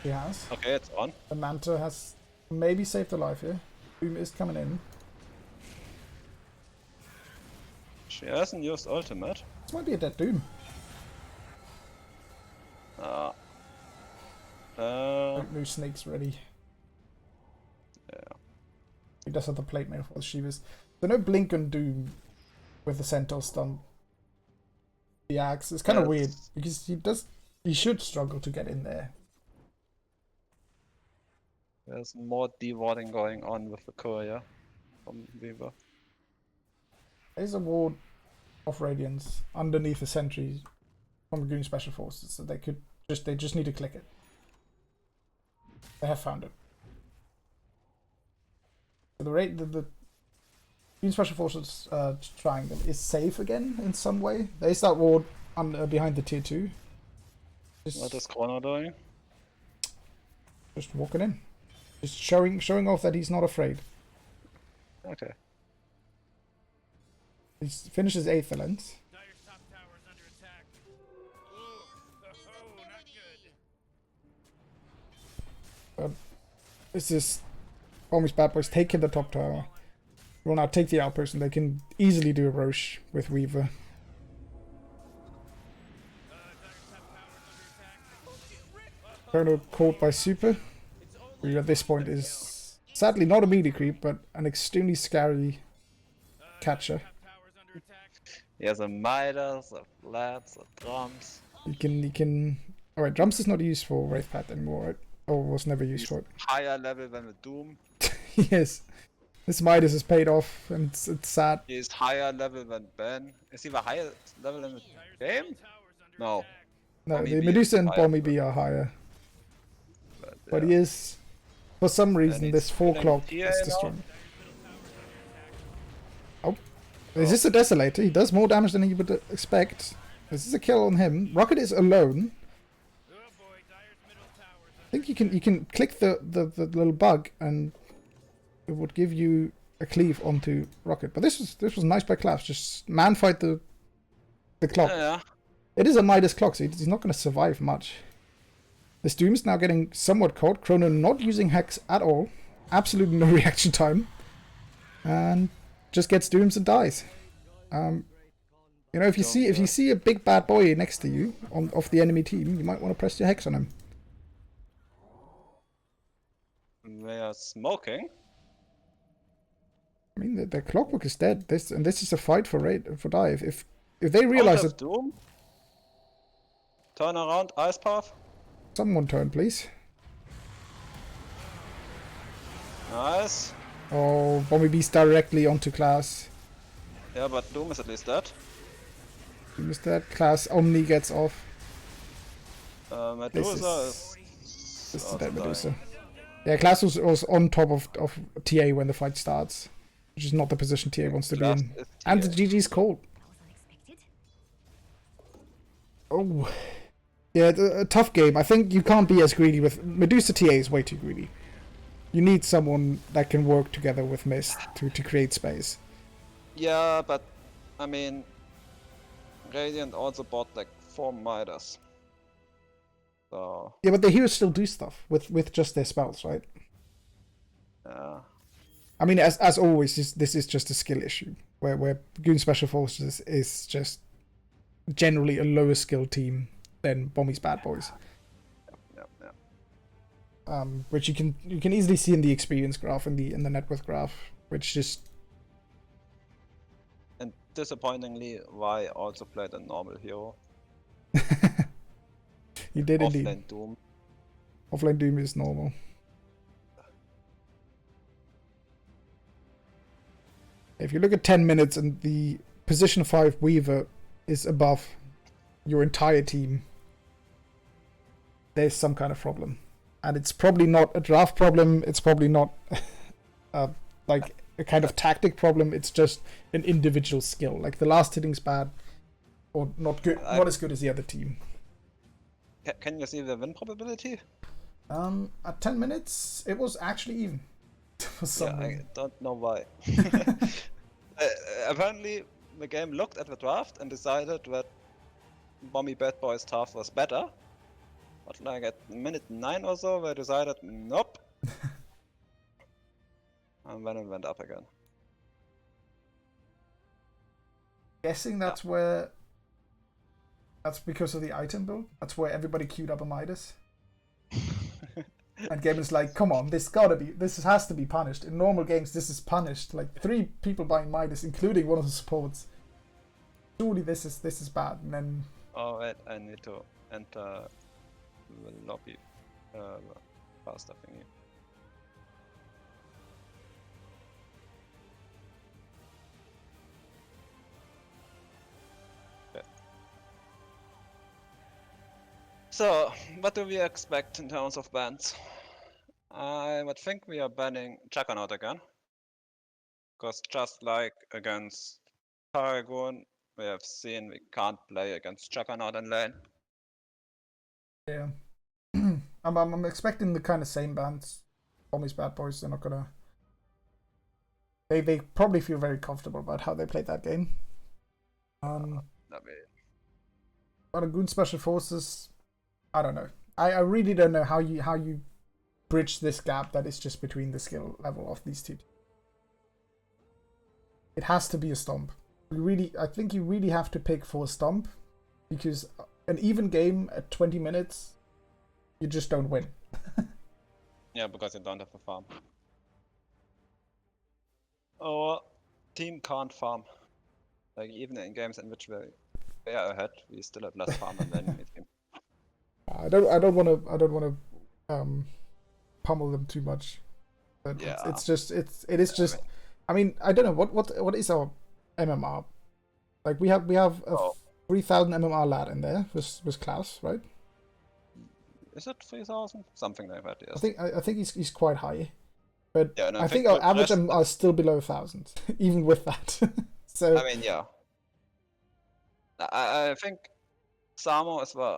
He has. Okay, it's on. The Manta has maybe saved a life here. Doom is coming in. She hasn't used ultimate. This might be a dead Doom. No snakes ready. Yeah. He does have the plate mail for the Shivas. So no blink on Doom with the Centaur stun. The axe is kind of weird, because he should struggle to get in there. There's more dewarding going on with the courier from Weaver. There's a ward of Radiance underneath the sentry from the Goon Special Forces, so they just need to click it. They have found it. So the Goon Special Forces triangle is safe again in some way. There's that ward behind the tier 2. What is Chrono doing? Just walking in. Just showing off that he's not afraid. Okay. He finishes 8th Lens. Dire's top tower is under attack. Ooh, not good. This is Bommy's bad boys taking the top tower. Will now take the outpost, and they can easily do a Roche with Weaver. Chrono caught by Super, who at this point is sadly not a melee creep, but an extremely scary catcher. He has a Midas, a Flats, a Drums. You can. Alright, Drums is not used for Wraith Path anymore, right? Or was never used for it. Higher level than the Doom. Yes. This Midas is paid off, and it's sad. He is higher level than Ben. Is he the highest level in the game? No. No, Bommy the B Medusa is and higher, Bommy B are higher. But yeah. he is, for some reason, he's this 4 killing clock TA is now? destroying. Oh. Is this a Desolator? He does more damage than you would expect. This is a kill on him. Rocket is alone. I think you can click the little bug and it would give you a cleave onto Rocket. But this was nice by Claps. Just man fight the clock. Yeah. It is a Midas clock, so he's not going to survive much. This Doom is now getting somewhat caught. Chrono not using Hex at all. Absolutely no reaction time. And just gets Dooms and dies. You know, if you see a big bad boy next to you off the enemy team, you might want to press your Hex on him. They are smoking. the clockwork is dead. This is a fight for dive. If they realize Out of that, Doom. Turn around, Ice Path. someone turn, please. Nice. Oh, Bommy B's directly onto class. Yeah, but Doom is at least dead. He missed that. Class Omni gets off. Medusa This is also dead dying. Medusa. Yeah, class was on top of TA when the fight starts, which is not the position TA wants to be Class in. is And the TA. GG's cold. That was unexpected. Oh. Yeah, a tough game. I think you can't be as greedy with... Medusa TA is way too greedy. You need someone that can work together with Mist to create space. Yeah, but I mean, Radiant also bought like 4 Midas. So Yeah, but the heroes still do stuff with just their spells, right? yeah, I mean, as always, this is just a skill issue. Where Goon Special Forces is just generally a lower skill team than Bommy's Bad Boys. yeah. Which you can easily see in the experience graph and the net worth graph, which just And disappointingly, Y also played a normal hero. you did indeed. Offlane Doom. Offline Doom is normal. If you look at 10 minutes and the position 5 Weaver is above your entire team, there's some kind of problem. And it's probably not a draft problem, it's probably not like a kind of tactic problem, it's just an individual skill. Like the last hitting's bad, or not good, not as good as the other team. Can you see the win probability? At 10 minutes, it was actually even. For some Yeah, I reason. don't know why. Apparently, the game looked at the draft and decided that Bommy Bad Boy's draft was better. But like at minute 9 or so, they decided, nope. And then it went up again. Guessing that's because of the item build. That's where everybody queued up a Midas. And Gaben's like, come on, this has to be punished. In normal games, this is punished. Like 3 people buying Midas, including one of the supports. Surely this is bad. And then Oh wait, I need to enter the lobby faster thingy. Okay. So, what do we expect in terms of bans? I would think we are banning Juggernaut again. Because just like against Paragon, we have seen we can't play against Juggernaut in lane. yeah, I'm expecting the kind of same bans. Bommy's Bad Boys. They're not gonna. They probably feel very comfortable about how they played that game. I mean, But on Goon Special Forces, I don't know. I really don't know how you bridge this gap that is just between the skill level of these two. It has to be a stomp. I think you really have to pick for a stomp, because an even game at 20 minutes, you just don't win. yeah, because you don't have a farm. Our team can't farm. Like even in games in which they are ahead, we still have less farm than the enemy team. I don't want to pummel them too much. But Yeah. it is just. I mean, I don't know what is our MMR. Like we have a 3,000 MMR lad in there with Klaus, right? Is it 3,000? Something like that, yes. I think he's quite high, but Yeah, no, I think our the average rest- MMR is still below 1,000, even with that. So I mean, yeah. I think Samo is the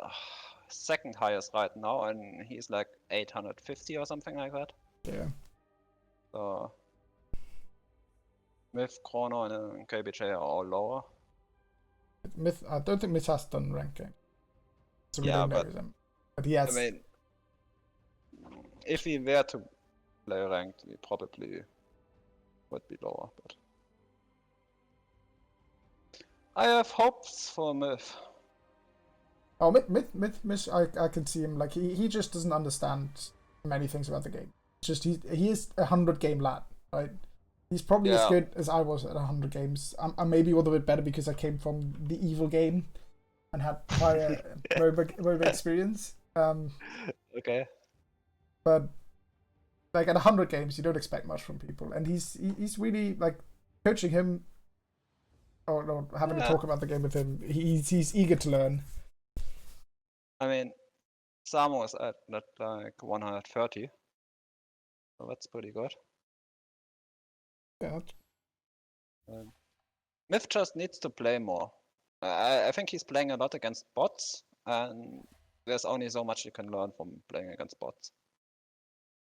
second highest right now, and he's like 850 or something like that. yeah, So Mith, Chrono, and KBJ are all lower. Mith. I don't think Mith has done ranking, so we Yeah, don't know but- him. But he has. I mean, if we were to play ranked, we probably would be lower, but I have hopes for Mith. Oh, Mith, I can see him. Like he just doesn't understand many things about the game. Just he is a 100 game lad, right? He's probably as Yeah. good as I was at 100 games. I'm maybe a little bit better because I came from the evil game and had prior MOBA experience. Okay. But like at 100 games, you don't expect much from people, and he's really like coaching him or having to Yeah. talk about the game with him. He's eager to learn. I mean, Samo is at like 130. So that's pretty good. Yeah, Mith just needs to play more. I think he's playing a lot against bots, and there's only so much you can learn from playing against bots.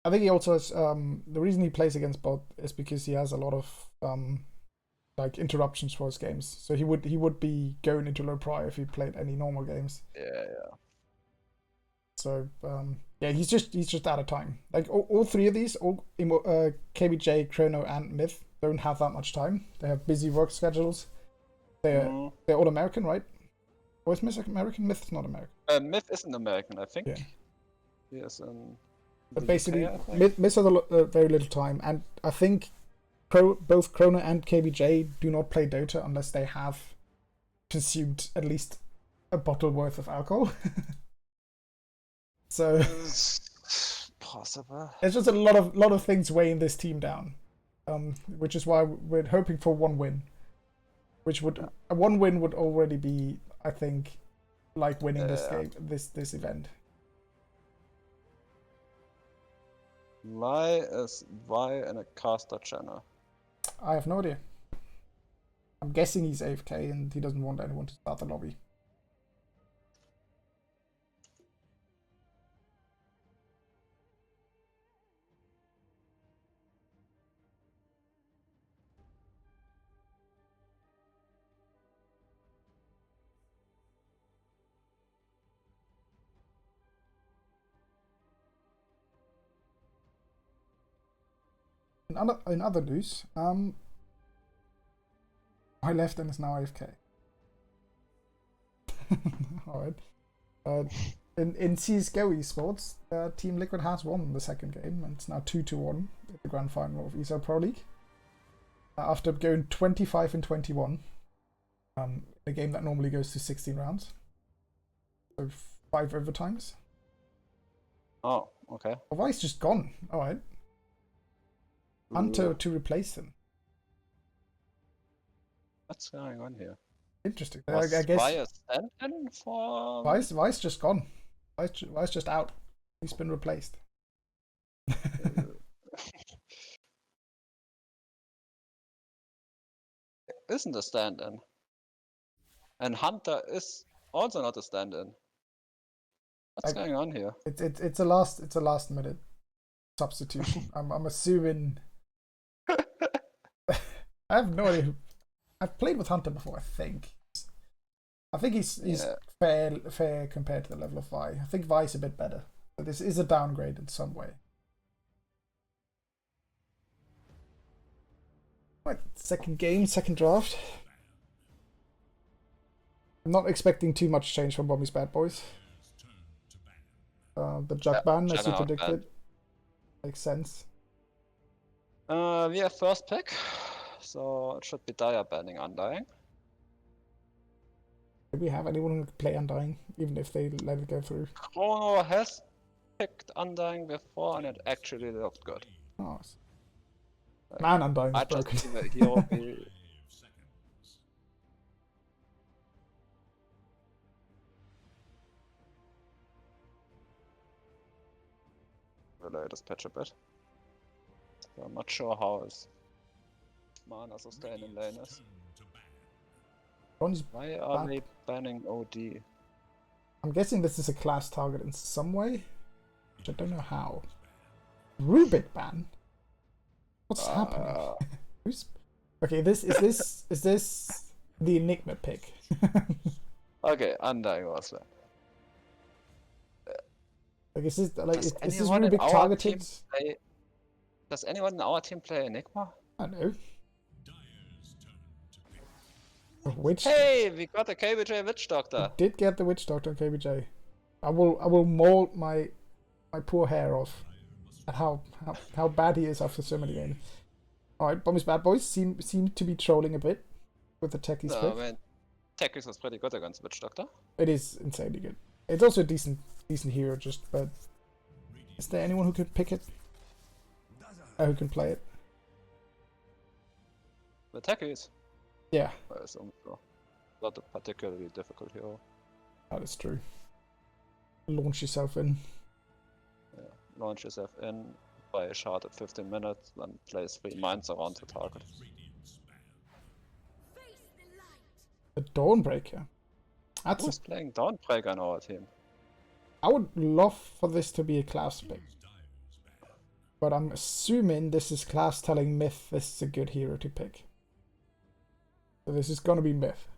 I think he also has the reason he plays against bot is because he has a lot of like interruptions for his games. So he would be going into low pri if he played any normal games. Yeah. So yeah, he's just out of time. Like all three of these, KBJ, Chrono, and Mith don't have that much time. They have busy work schedules. They're all American, right? Or is Mith American? Myth's not American. Mith isn't American, I think. Yeah. He is in But the basically, UK, I think. Myth has very little time, and I think both Chrono and KBJ do not play Dota unless they have consumed at least a bottle worth of alcohol. So Possible. there's just a lot of things weighing this team down, which is why we're hoping for one win. Which would a one win would already be, I think, like winning this game, this event. Why is Y in a caster channel? I have no idea. I'm guessing he's AFK and he doesn't want anyone to start the lobby. In other news, I left and is now AFK. Alright. In CSGO esports, Team Liquid has won the second game, and it's now 2-1 in the grand final of ESL Pro League. After going 25-21, a game that normally goes to 16 rounds. So 5 overtimes. Oh, okay. Oh, Vice just gone. Alright. Hunter to replace him. What's going on here? Interesting. Was I guess Y a stand-in for... Vice just gone. Vice just out. He's been replaced. Isn't a stand-in. And Hunter is also not a stand-in. What's going on here? It's a last minute substitution. I'm assuming. I have no idea. I've played with Hunter before. I think he's fair compared to the level of Vi. I think Vi's a bit better, but this is a downgrade in some way. Right, second game, second draft. I'm not expecting too much change from Bommy's Bad Boys. The jug ban, as you predicted, makes sense. We have first pick, so it should be Dire banning Undying. Do we have anyone who can play Undying, even if they let it go through? Chrono has picked Undying before, and it actually looked good. Oh, man, Undying is I just broken. see the hero be... The latest patch a bit. So I'm not sure how his mana sustain in lane is. Why are they banning OD? I'm guessing this is a class target in some way, which I don't know how. Rubik ban? What's happening? Who's... Okay, is this the Enigma pick? Okay, Undying was that. Like, is this anyone in Rubik our targeted? team does anyone in our team play Enigma? I don't know. Witch. Hey, we got a KBJ Witch Doctor. We did get the Witch Doctor on KBJ. I will mold my poor hair off at how bad he is after so many games. Alright, Bomb's bad boys seem to be trolling a bit with the techies No, pick. I mean, Techies was pretty good against Witch Doctor. It is insanely good. It's also a decent hero, but is there anyone who can pick it? Who can play it? The Techies? Yeah, I assume so. Not a particularly difficult hero. that is true. Launch yourself in. Yeah. Launch yourself in, buy a shard at 15 minutes, then place 3 mines around the target. The Dawnbreaker. That's Who's playing Dawnbreaker on our team? I would love for this to be a class pick. But I'm assuming this is class telling Mith this is a good hero to pick. So this is gonna be Mith.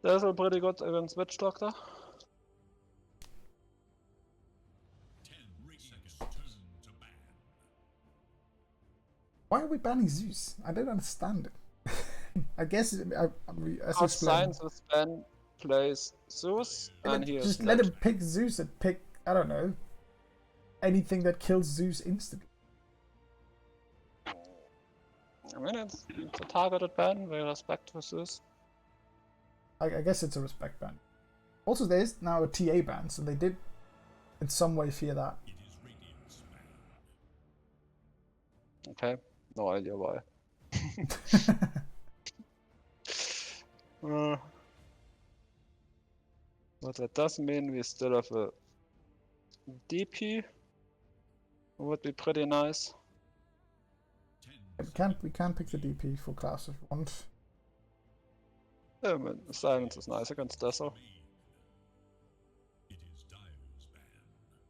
That's a pretty good against Witch Doctor. Why are we banning Zeus? I don't understand it. I guess as Our ScienceWhizBen plays Zeus, and he just is let him pick Zeus and pick, I don't know, anything that kills Zeus instantly. I mean, it's a targeted ban with respect to Zeus. I guess it's a respect ban. Also, there is now a TA ban, so they did in some way fear that. Okay, no idea why. But that does mean we still have a DP. Would be pretty nice. We can pick the DP for class if we want. Yeah, I mean, silence is nice against Deso.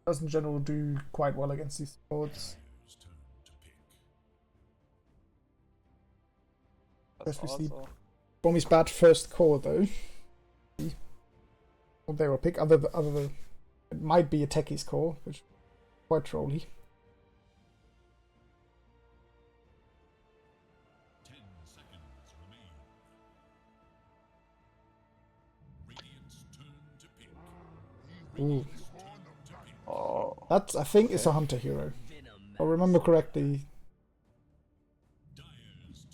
Does in general do quite well against these boards. First we see Bommy's bad first call though. What they will pick other than it might be a techie's call, which is quite trolly. Ooh. Oh, That's, I think, it's a hunter hero. If I remember correctly,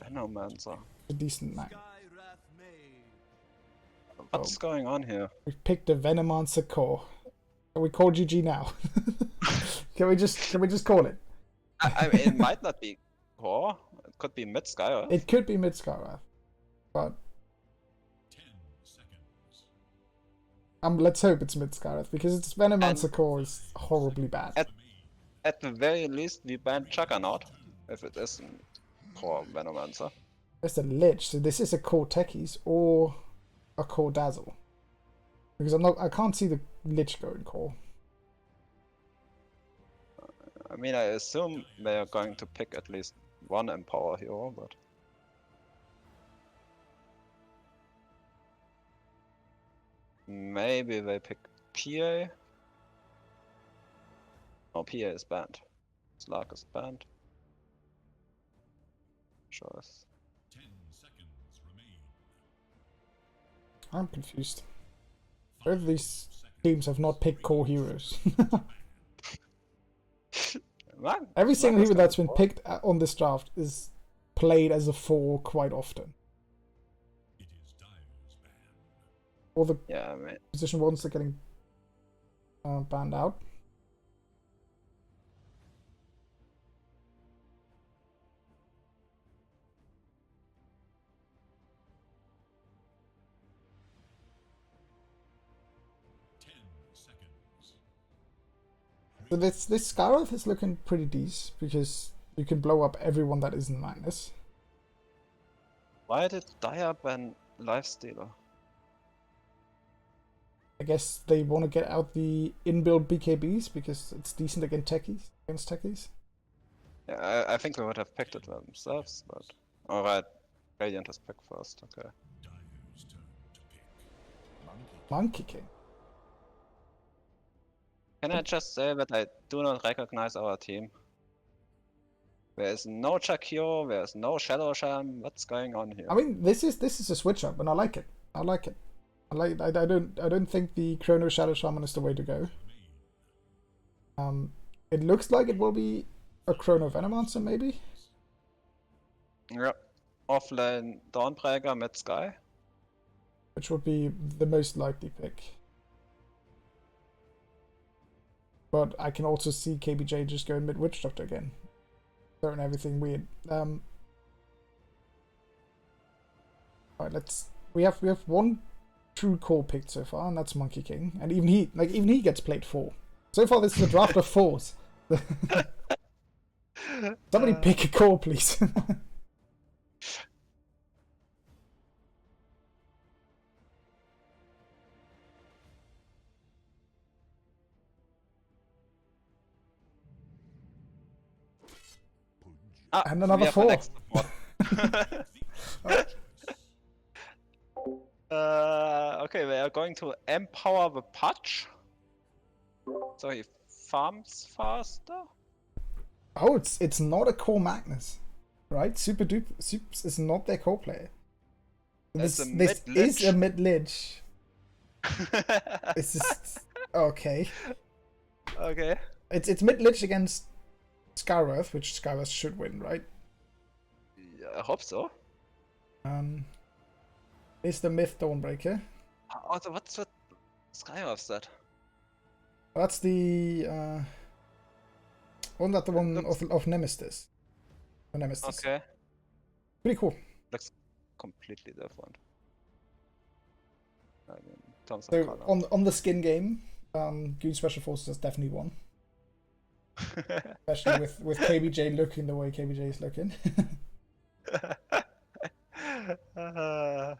Venomancer. a decent name. What's going on here? We've picked a Venomancer core. Can we call GG now? Can we just call it? I mean, it might not be core. It could be mid Skywrath. It could be mid Skywrath, but let's hope it's mid Skywrath because its Venomancer core is horribly bad. At the very least, we ban Juggernaut if it isn't core Venomancer. It's a Lich, so this is a core Techies or a core Dazzle. Because I can't see the Lich going core. I mean, I assume they are going to pick at least one Empower hero, but maybe they pick PA. No, PA is banned. Slark is banned. Choice. I'm confused. Both of these teams have not picked core heroes. Man, Every single man, hero that's been picked on this draft is played as a 4 quite often. All the yeah, I mean, position 1s are getting banned out. So this Skywrath is looking pretty decent because you can blow up everyone that isn't minus. why did Dire ban Lifestealer? I guess they want to get out the inbuilt BKBs because it's decent against techies. Yeah, I think they would have picked it themselves, but alright, Radiant has picked first. Okay. Monkey King. Can I just say that I do not recognize our team? There is no Chakio, there is no Shadow Sham. What's going on here? I mean, this is a switch up, and I like it. I don't think the Chrono Shadow Shaman is the way to go. It looks like it will be a Chrono Venomancer, maybe? Yep. Offlane Dawnbreaker mit Sky. Which would be the most likely pick. But I can also see KBJ just going mid Witch Doctor again. Throwing everything weird. Alright, we have one true core picked so far, and that's Monkey King. And even he gets played 4. So far this is a draft of 4s. Somebody pick a core, please. And another 4. Okay, we are going to empower the Patch. So he farms faster. Oh, it's not a core Magnus, right? Super is not their core player. This is a mid lich. This is okay. Okay. It's mid lich against Skyworth, which Skyworth should win, right? Yeah, I hope so. Is the Mith Dawnbreaker? Also, what's the Skyworth set? That's the wasn't that the one of Nemesis? Or Nemesis. Okay. Pretty cool. Looks completely different. I mean, in terms of So color. on the skin game, Goon Special Forces has definitely won. Especially with KBJ looking the way KBJ is looking. I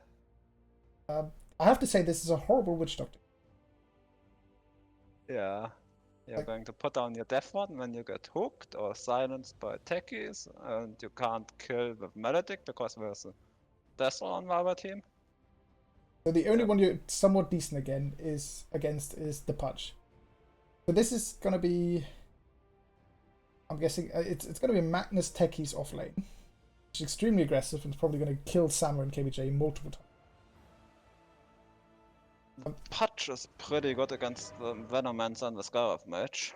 have to say this is a horrible Witch Doctor. Yeah. You're going to put down your death ward when you get hooked or silenced by techies, and you can't kill with Melodic because there's a Death on our team. So the only one you're somewhat decent against is the Pudge. So this is gonna be, I'm guessing it's gonna be Magnus Techies off lane, which is extremely aggressive and is probably gonna kill Samurai and KBJ multiple times. The Patch is pretty good against the Venomancer and the Scarab match.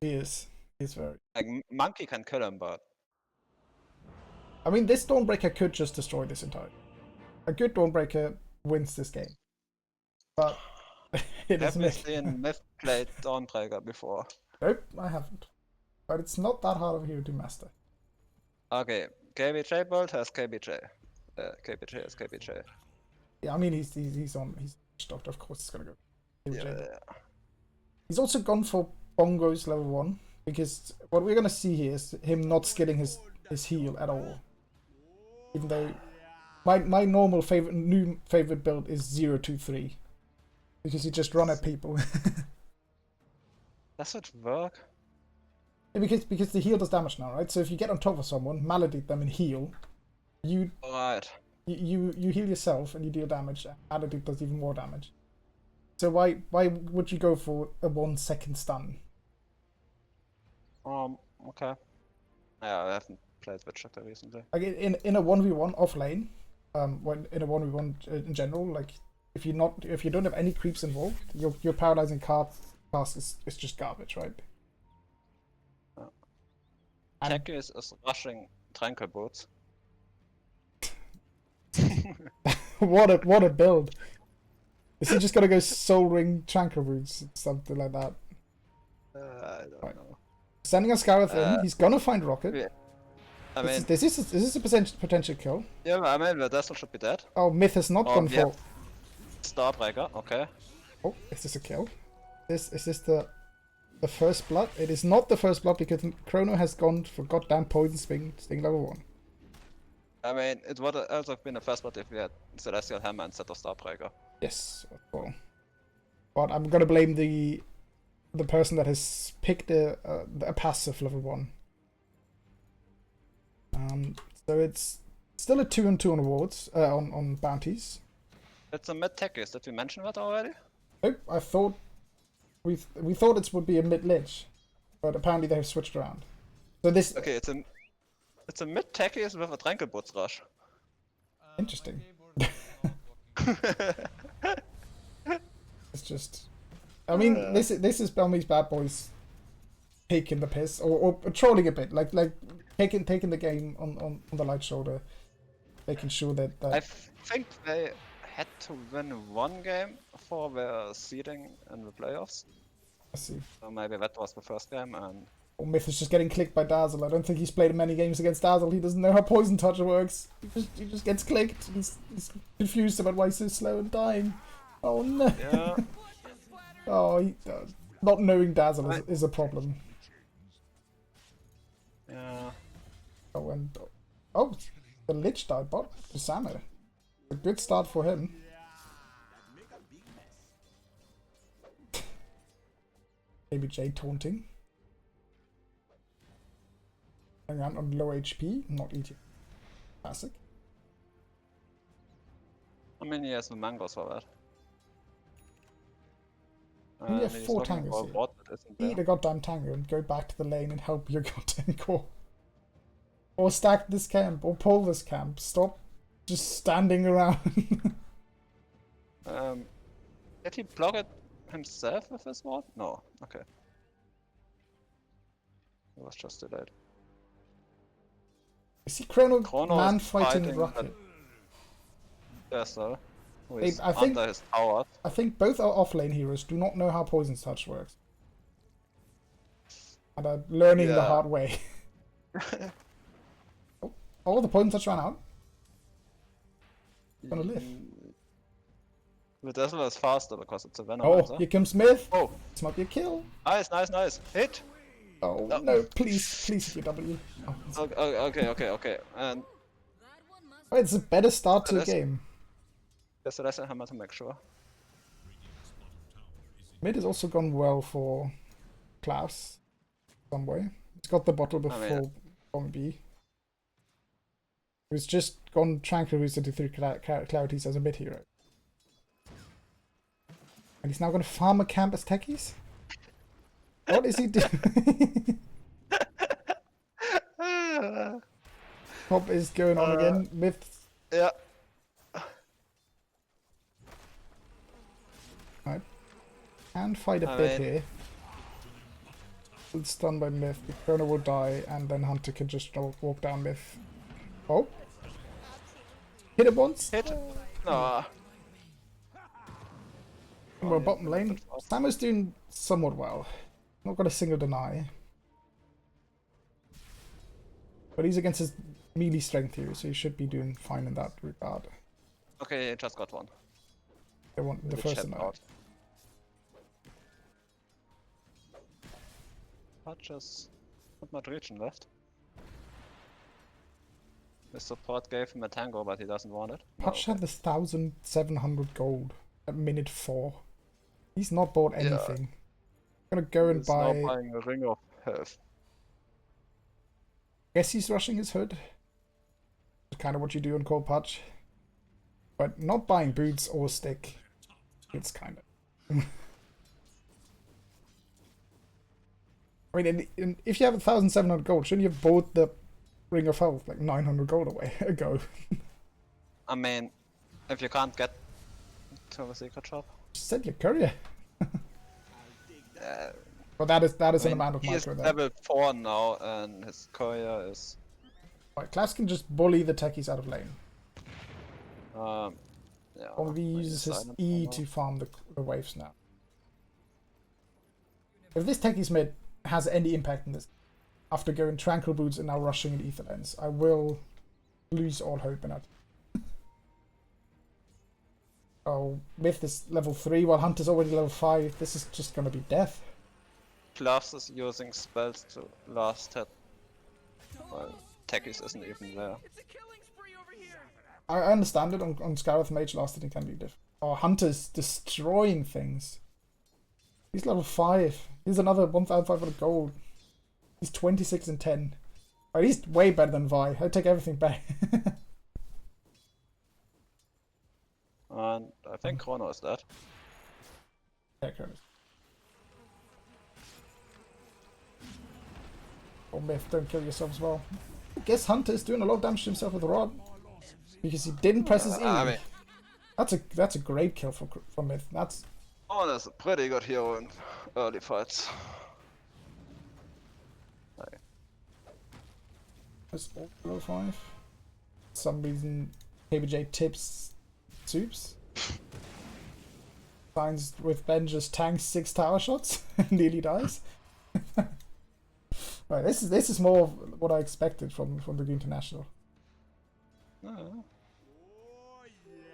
He is very. Like, Monkey can kill him, but... I mean, this Dawnbreaker could just destroy this entire. A good Dawnbreaker wins this game. But it is Have you Mith. seen Mith played Dawnbreaker before? Nope, I haven't. But it's not that hard of a hero to master. Okay, KBJ build has KBJ. KBJ has KBJ. Yeah, I mean he's Doctor, of course it's gonna go. KBJ. Yeah. He's also gone for Bongos level 1, because what we're gonna see here is him not skilling his heal at all. Even though my normal new favorite build is 0-2-3. Because you just run at people. Does it work? Yeah, because the heal does damage now, right? So if you get on top of someone, maledict them and heal, you Right. you heal yourself and you deal damage, and maledict does even more damage. So why would you go for a 1 second stun? Okay. Yeah, I haven't played Witch Doctor recently. Like in a 1v1 off lane, when in a 1v1 in general, like if you don't have any creeps involved, your paralyzing cast is just garbage, right? Techies is rushing Tranquil Boots. what a build! Is he just gonna go Soul Ring Tranquil Roots, something like that? I don't know. Sending a Scarlet in, he's gonna find Rocket. Yeah. I mean, This is a potential kill. yeah, I mean, the Dazzle should be dead. Oh, Myth has not gone for. Starbreaker, okay. Oh, is this a kill? Is this the first blood? It is not the first blood because Chrono has gone for goddamn Poison Sting level 1. I mean, it would also have been a first blood if we had Celestial Hammer instead of Starbreaker. Yes, well, but I'm gonna blame the person that has picked a passive level 1. So it's still a 2-2 on awards, on bounties. It's a mid techies. Did we mention that already? Nope, I thought we thought it would be a mid lich, but apparently they have switched around. So this Okay, it's a mid techies with a Tranquil Boots rush. interesting. It's just, I mean, this is Bommy's Bad Boys taking the piss or trolling a bit, like taking the game on the light shoulder, making sure that. I think they had to win one game for their seeding in the playoffs. I see. So maybe that was the first game, and Or Mith is just getting clicked by Dazzle. I don't think he's played many games against Dazzle. He doesn't know how Poison Touch works. He just gets clicked. He's confused about why he's so slow and dying. Oh no. yeah. Oh, not knowing Dazzle is a problem. Yeah. Oh, and the Lich died bot to Samu. A good start for him. Maybe J taunting. Hang on low HP, not eating. Classic. I mean, he has the mangoes for that. You have he's 4 looking for a tangos here. bot that isn't Eat there. a goddamn tango and go back to the lane and help your goddamn core. Or stack this camp, or pull this camp. Stop just standing around. Did he block it himself with his ward? No. Okay. It was just delayed. I see Chrono Chrono man is fighting fighting Rocket. Yeah, so. Who Babe, is I think- under his tower. I think both our off-lane heroes do not know how Poison Touch works. And are learning the Yeah. hard way. Oh, the Poison Touch ran out. Gonna live. The Dazzle is faster because it's a Venom. Oh, here comes Mith. Oh, This might be a kill. nice, nice, nice. Hit! Oh, No. no, please hit your W. Oh, Okay. And it's a better start to the That's- game. there's a lesson hammer to make sure. Mid has also gone well for Klaus, some way. He's got the bottle before Bommy B. He's just gone Tranquil Roost into 3 clarities as a mid hero. And he's now going to farm a camp as techies? What is he doing? Pop is going on again. Myth. Yeah. Right. Can fight a I bit mean- here. It's stunned by Myth. The Chrono will die, and then Hunter can just walk down Myth. Oh. Hit it once. Hit! No. Well, bottom lane. Samu's doing somewhat well. Not got a single deny. But he's against his melee strength here, so he should be doing fine in that regard. Okay, he just got one. They want the Which first helped deny. out. Patches. Not much region left. His support gave him a tango, but he doesn't want it. Patch had this 1,700 gold at minute 4. He's not bought anything. Gonna go and He's now buy. buying a ring of health. Guess he's rushing his hood. Kind of what you do on Cold Patch. But not buying boots or stick. It's kind of. I mean, if you have 1,700 gold, shouldn't you have bought the Ring of Health like 900 gold away ago? I mean, if you can't get to the secret shop. Send your courier. Uh, But that is I an mean, amount of he is micro there. level 4 now, and his courier is. Right, Klaus can just bully the techies out of lane. Yeah, Or he maybe uses his silent E for to now. farm the waves now. If this techies mid has any impact in this, after going Tranquil Boots and now rushing in Ether Lens, I will lose all hope in it. Oh, Myth is level 3 while Hunter's already level 5. This is just gonna be death. Klaus is using spells to last hit. Well, Tekis isn't even there. It's a killing spree over here. I understand it on Scarlet Mage last hitting can be different. Oh, Hunter's destroying things. He's level 5. He's another 1,500 gold. He's 26 and 10. Oh, he's way better than Vi. I take everything back. And I think Chrono is dead. Yeah, Chronos. Oh, Myth, don't kill yourself as well. I guess Hunter's doing a lot of damage to himself with the rod. Because he didn't press his E. I mean, That's a great kill for Myth. That's oh, that's a pretty good hero in early fights. That's all below 5. For some reason, KBJ tips soups. ScienceWhizBen just tanks 6 tower shots and nearly dies. Right, this is more of what I expected from the Goon International.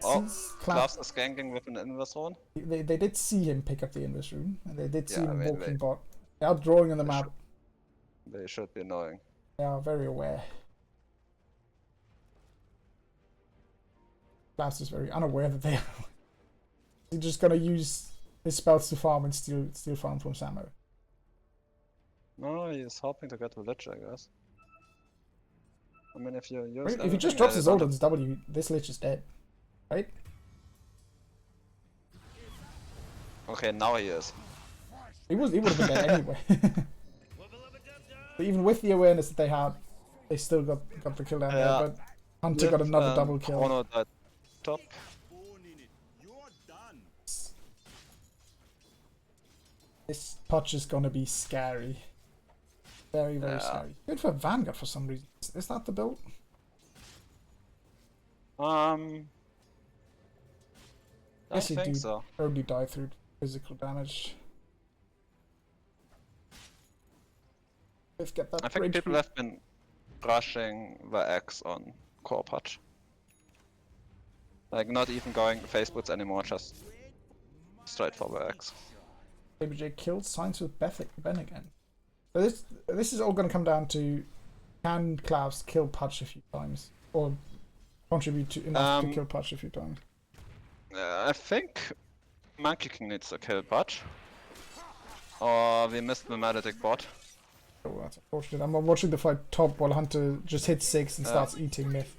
Oh, Klaus is ganking with an inverse rune. They did see him pick up the inverse rune, and they did see him walking bot. They are drawing on the map. They should be knowing. They are very aware. Klaus is very unaware that they are. He's just gonna use his spells to farm and steal farm from Samo. No, he's hoping to get the Lich, I guess. I mean, if you use if he just drops his ult on his W, this Lich is dead. Right? Okay, now he is. He would have been dead anyway. But even with the awareness that they had, they still got the kill down there. But Hunter got another double kill. Chrono died top. This patch is gonna be scary. Very, very scary. Good for Vanguard for some reason. Is that the build? I Yes, he think do so. probably die through physical damage. Let's get that. I think people have been rushing the X on core patch. Like, not even going Facebook anymore, just straight for the X. KBJ killed ScienceWhizBen again. So this is all going to come down to, can Klaus kill Patch a few times, or contribute to enough to kill Patch a few times? I think Monkey King needs to kill Patch, or we missed the Melodic bot. Oh, that's unfortunate. I'm watching the fight top while Hunter just hits 6 and starts eating Mith.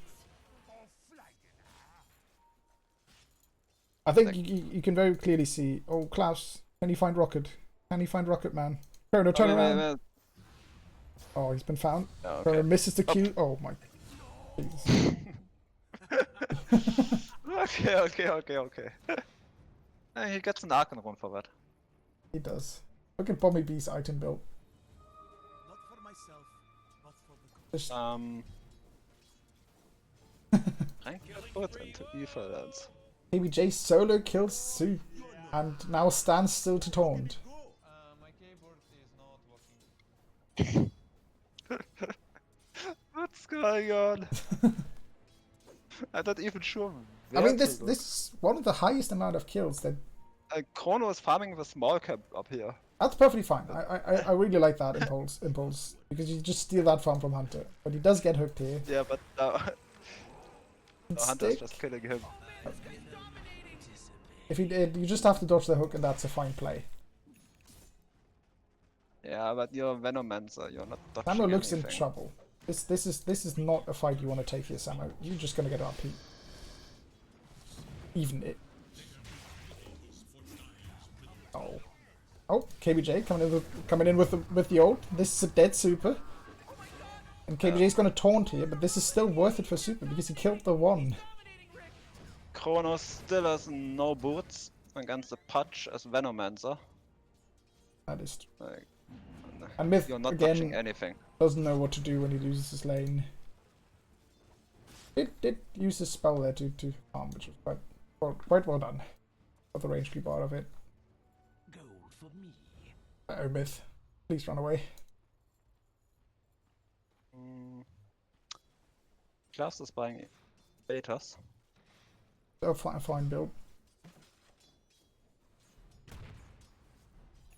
I think you can very clearly see. Oh, Klaus, can you find Rocket? Can you find Rucketman? Chrono, turn around. Oh, he's been found. Oh, okay. Chrono misses the Q. Oh my. Jesus. Okay. He gets an Archon run for that. He does. Look at Bommy B's item build. Not for myself, but for the Just, Rank your foot into evil lands. KBJ solo kills Sue, and now stands still to taunt. My keyboard is not working. What's going on? I'm not even sure. I mean, this is one of the highest amount of kills that. Chrono is farming the small cap up here. That's perfectly fine. I really like that impulse because you just steal that farm from Hunter, but he does get hooked here. Yeah, but no, Hunter's just killing him. If he did, you just have to dodge the hook, and that's a fine play. Yeah, but you're Venomancer. You're not dodging Samo looks anything. in trouble. This is not a fight you want to take here, Samo. You're just gonna get RP. Even it. Oh, KBJ coming in with the ult. This is a dead super. And KBJ is gonna taunt here, but this is still worth it for super because he killed the one. Chrono still has no boots against the Patch as Venomancer. That is true. Like, And Mith you're not again touching anything. doesn't know what to do when he loses his lane. It did use his spell there to farm, which was quite well done. Got the range creep out of it. gold for me. Oh, Mith, please run away. Klaus is buying betas. Oh, fine build.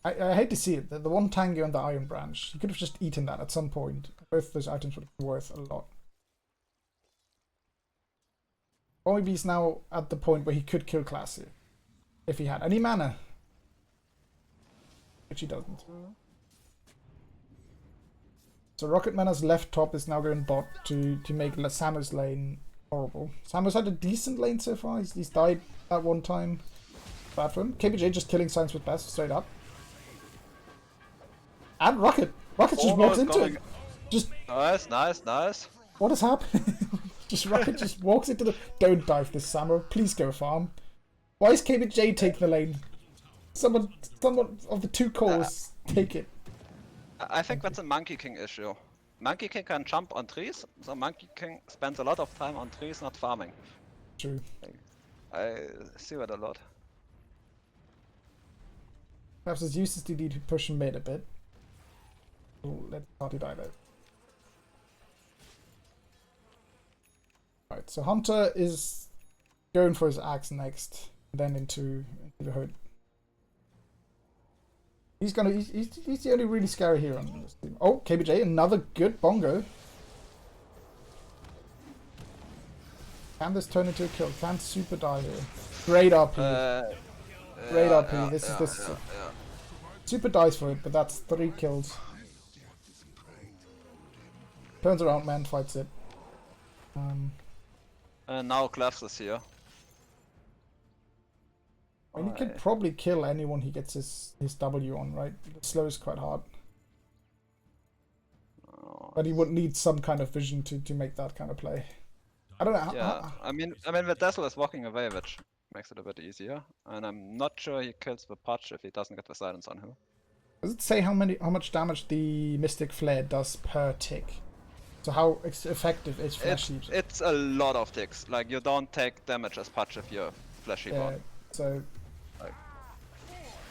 I hate to see it. The one Tango and the Iron Branch, you could have just eaten that at some point. Both those items would have been worth a lot. Bommy B's now at the point where he could kill Classy. If he had any mana. Which he doesn't. So Rucketman's left top is now going bot to make Samus lane horrible. Samus had a decent lane so far. He's died at one time. Bad for him. KBJ just killing ScienceWhizBen straight up. And Rocket just walks into it. Just Nice. what is happening? Rocket just walks into the. Don't dive this, Samo. Please go farm. Why is KBJ taking the lane? Someone of the two cores take it. I think that's a Monkey King issue. Monkey King can jump on trees, so Monkey King spends a lot of time on trees not farming. True. I see that a lot. Perhaps it's useless to need to push mid a bit. Ooh, let party die though. Right, so Hunter is going for his axe next, then into the hood. He's the only really scary hero on this team. Oh, KBJ, another good bongo. Can this turn into a kill? Can super die here? Great RP. Great RP. This is this. Super dies for it, but that's 3 kills. Turns around, man, fights it. Now Gloves is here. I mean, he could probably kill anyone he gets his W on, right? The slow is quite hard. But he would need some kind of vision to make that kind of play. I don't know. Yeah, I mean the Dazzle is walking away, which makes it a bit easier. And I'm not sure he kills the Patch if he doesn't get the silence on him. Does it say how much damage the Mystic Flare does per tick? So how effective is Flash Heaps? It's a lot of ticks. Like, you don't take damage as Patch if you're Flash Heap on. So Like,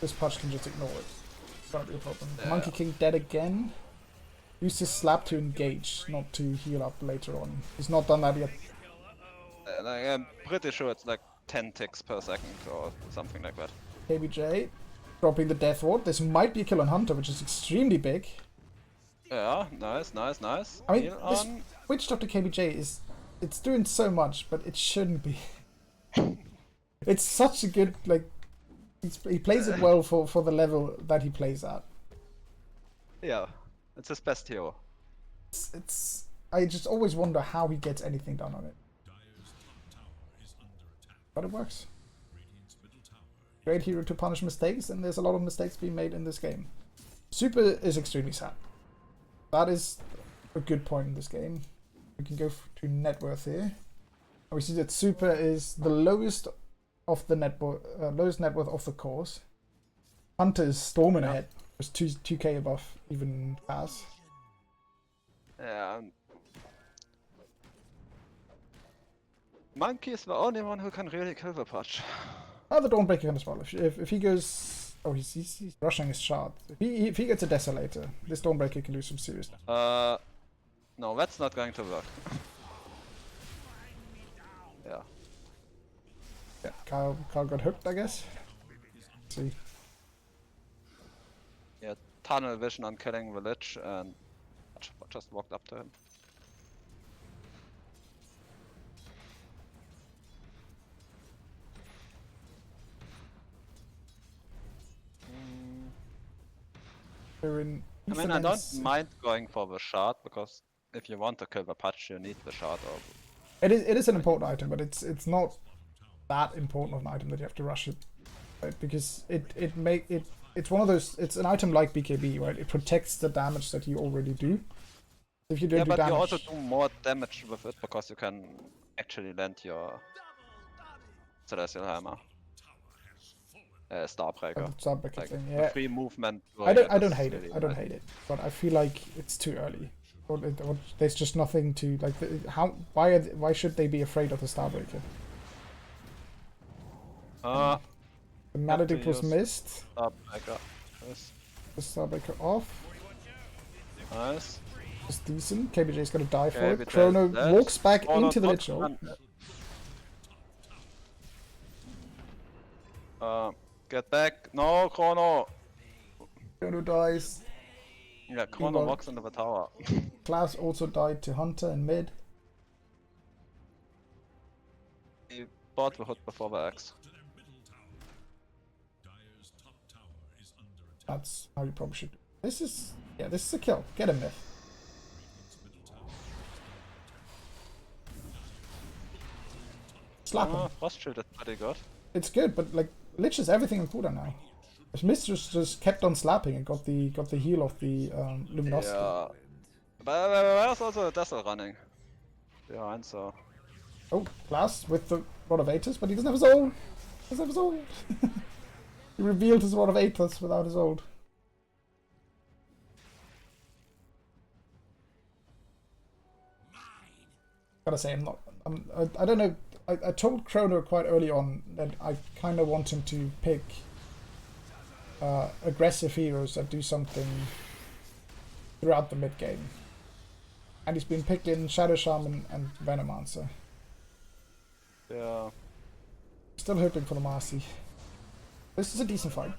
this Patch can just ignore it. Won't be a problem. Monkey King dead again. Use his slap to engage, not to heal up later on. He's not done that yet. like, I'm pretty sure it's like 10 ticks per second or something like that. KBJ dropping the Death Ward. This might be a kill on Hunter, which is extremely big. Yeah, nice, nice, nice. I mean, Heal this on. Witch Doctor KBJ it's doing so much, but it shouldn't be. It's such a good, like, he plays it well for the level that he plays at. Yeah, it's his best hero. I just always wonder how he gets anything done on it. But it works. Great hero to punish mistakes, and there's a lot of mistakes being made in this game. Super is extremely sad. That is a good point in this game. We can go to net worth here. And we see that Super is the lowest of the lowest net worth of the course. Hunter is storming ahead. There's 2k above even Pass. Yeah. Monkey is the only one who can really kill the Patch. Oh, the Dawnbreaker can as well. If he goes... Oh, he's rushing his shard. If he gets a Desolator, this Dawnbreaker can do some serious damage. No, that's not going to work. Yeah. Yeah, Kyle got hooked, I guess. Let's see. Yeah, tunnel vision on killing the Lich and just walked up to him. We're in I mean, I don't mind going for the shard, because if you want to kill the Patch, you need the shard. Or... It is an important item, but it's not that important of an item that you have to rush it, right? Because it's one of those. It's an item like BKB, right? It protects the damage that you already do. If you don't do damage, you also do more damage with it because you can actually land your Celestial Hammer. Starbreaker. Starbreaker Like, thing, yeah. Free movement. I don't hate it. I don't hate it, but I feel like it's too early. Or there's just nothing to like. Why should they be afraid of the Starbreaker? The Maledict was missed. Starbreaker. Nice. The Starbreaker off. Nice. It's decent. KBJ's gonna die for it. KBJ Chrono dead. walks back Chrono into the not Lich Hole. Get back. No, Chrono. Chrono dies. Yeah, Chrono walks into the tower. Klaus also died to Hunter in mid. He bought the hood before the axe. That's how you probably should. This is a kill. Get him, Mith. Slap him. Frost Shield is pretty good. It's good, but like Lich is everything in cooldown now. Mith just kept on slapping and got the heal of the luminosity. Yeah. But there's also a Dazzle running behind, so. Oh, Klaus with the Rod of Aethys, but he doesn't have his ult. He doesn't have his ult. He revealed his Rod of Aethys without his ult. Gotta say, I don't know. I told Chrono quite early on that I kind of want him to pick aggressive heroes that do something throughout the mid game, and he's been picked in Shadow Shaman and Venomancer. Yeah. Still hoping for the Marcy. This is a decent fight.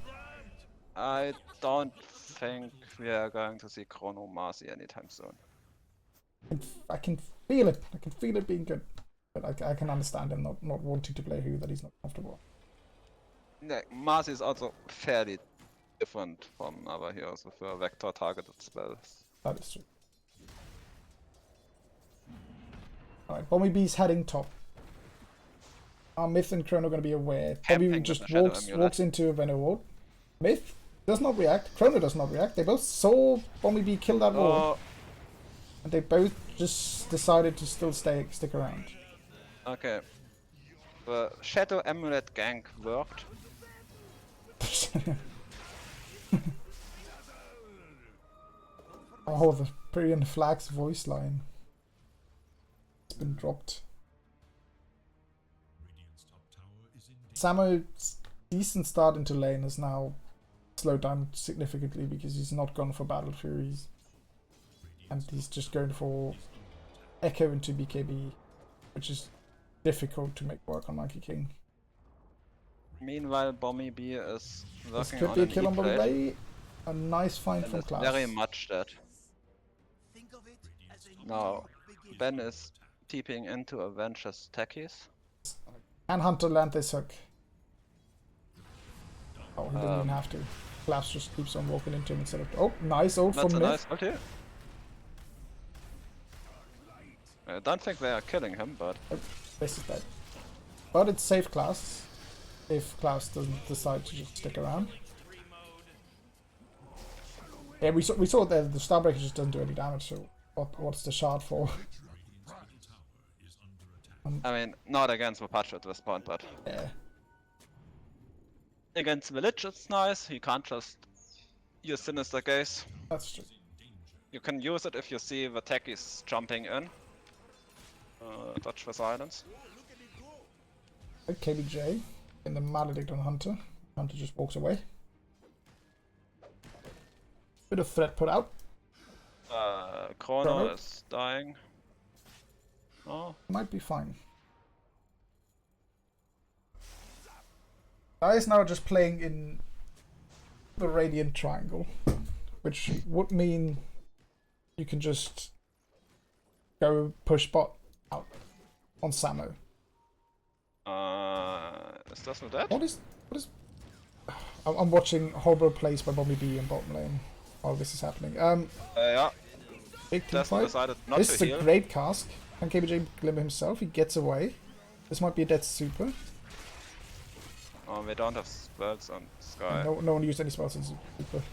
I don't think we are going to see Chrono Marcy anytime soon. I can feel it. I can feel it being good. But I can understand him not wanting to play who that he's not comfortable. Yeah, Marcy is also fairly different from other heroes with a vector targeted spells. That is true. Alright, Bommy B's heading top. Are Mith and Chrono going to be aware? Bommy just walks into a Venom wall. Mith does not react. Chrono does not react. They both saw Bommy B kill that wall. And they both just decided to still stick around. Okay. The Shadow Amulet gank worked. Oh, the Brilliant Flag's voice line. It's been dropped. Samo's decent start into lane is now slowed down significantly because he's not gone for Battle Furies. And he's just going for Echo into BKB, which is difficult to make work on Monkey King. Meanwhile, Bommy B is This working could on be a an kill on Bommy E-plate, B. A nice find and from it's Klaus. very much that. Now, Ben is peeping into Avengers techies. And Hunter land this hook. Oh, he didn't even have to. Klaus just keeps on walking into him instead of... Oh, nice ult That's from a Mith. nice ulti. I don't think they are killing him, but... Oh, this is dead. But it's safe Klaus. If Klaus doesn't decide to just stick around. Yeah, we saw that the Starbreaker just doesn't do any damage, so what's the shard for? I mean, not against Mapacho at this point, but... Yeah. Against Village it's nice, you can't just use Sinister Gaze. That's true. You can use it if you see the techies jumping in. Dodge for silence. KBJ in the Maledict on Hunter. Hunter just walks away. Bit of threat put out. Chrono is dying. Oh. Might be fine. Guy is now just playing in the Radiant Triangle, which would mean you can just go push bot out on Samo. Is this not dead? What is? I'm watching horrible plays by Bommy B in bottom lane while this is happening. Yeah. Big team Destin fight. decided not This to is a heal. great cask. Can KBJ glimmer himself? He gets away. This might be a dead super. Oh, we don't have spells on Sky. No one used any spells on super.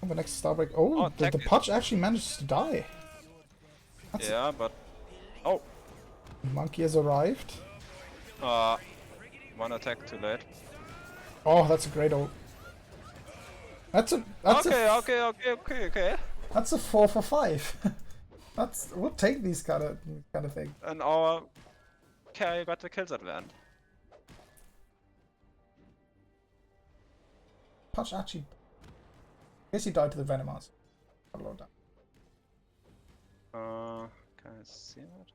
Oh, the next Starbreak. Oh, Oh, the tech- Pudge actually manages to die. Yeah, but... Oh! Monkey has arrived. One attack too late. Oh, that's a great ult. That's a Okay. That's a 4 for 5. We'll take these kind of thing. And our carry got the kills at the end. Pudge actually. I guess he died to the Venomancer. A lot of damage. Can I see that?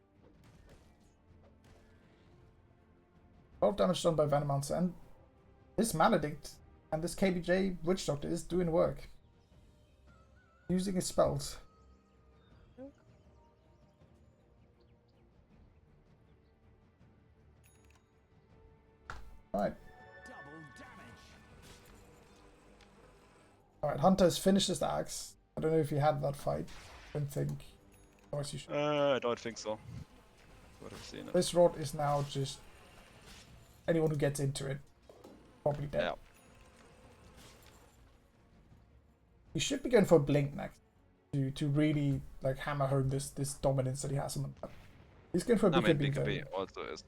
A lot of damage done by Venomancer, and this Maledict and this KBJ Witch Doctor is doing work. Using his spells. Alright. Alright, Hunter's finished his axe. I don't know if you had that fight. I don't think. Otherwise you should. I don't think so. Would have seen it. This rod is now just anyone who gets into it probably dead. Yeah. He should be going for a blink next to really like hammer home this dominance that he has on the. He's going for a I mean, BKB. BKB also isn't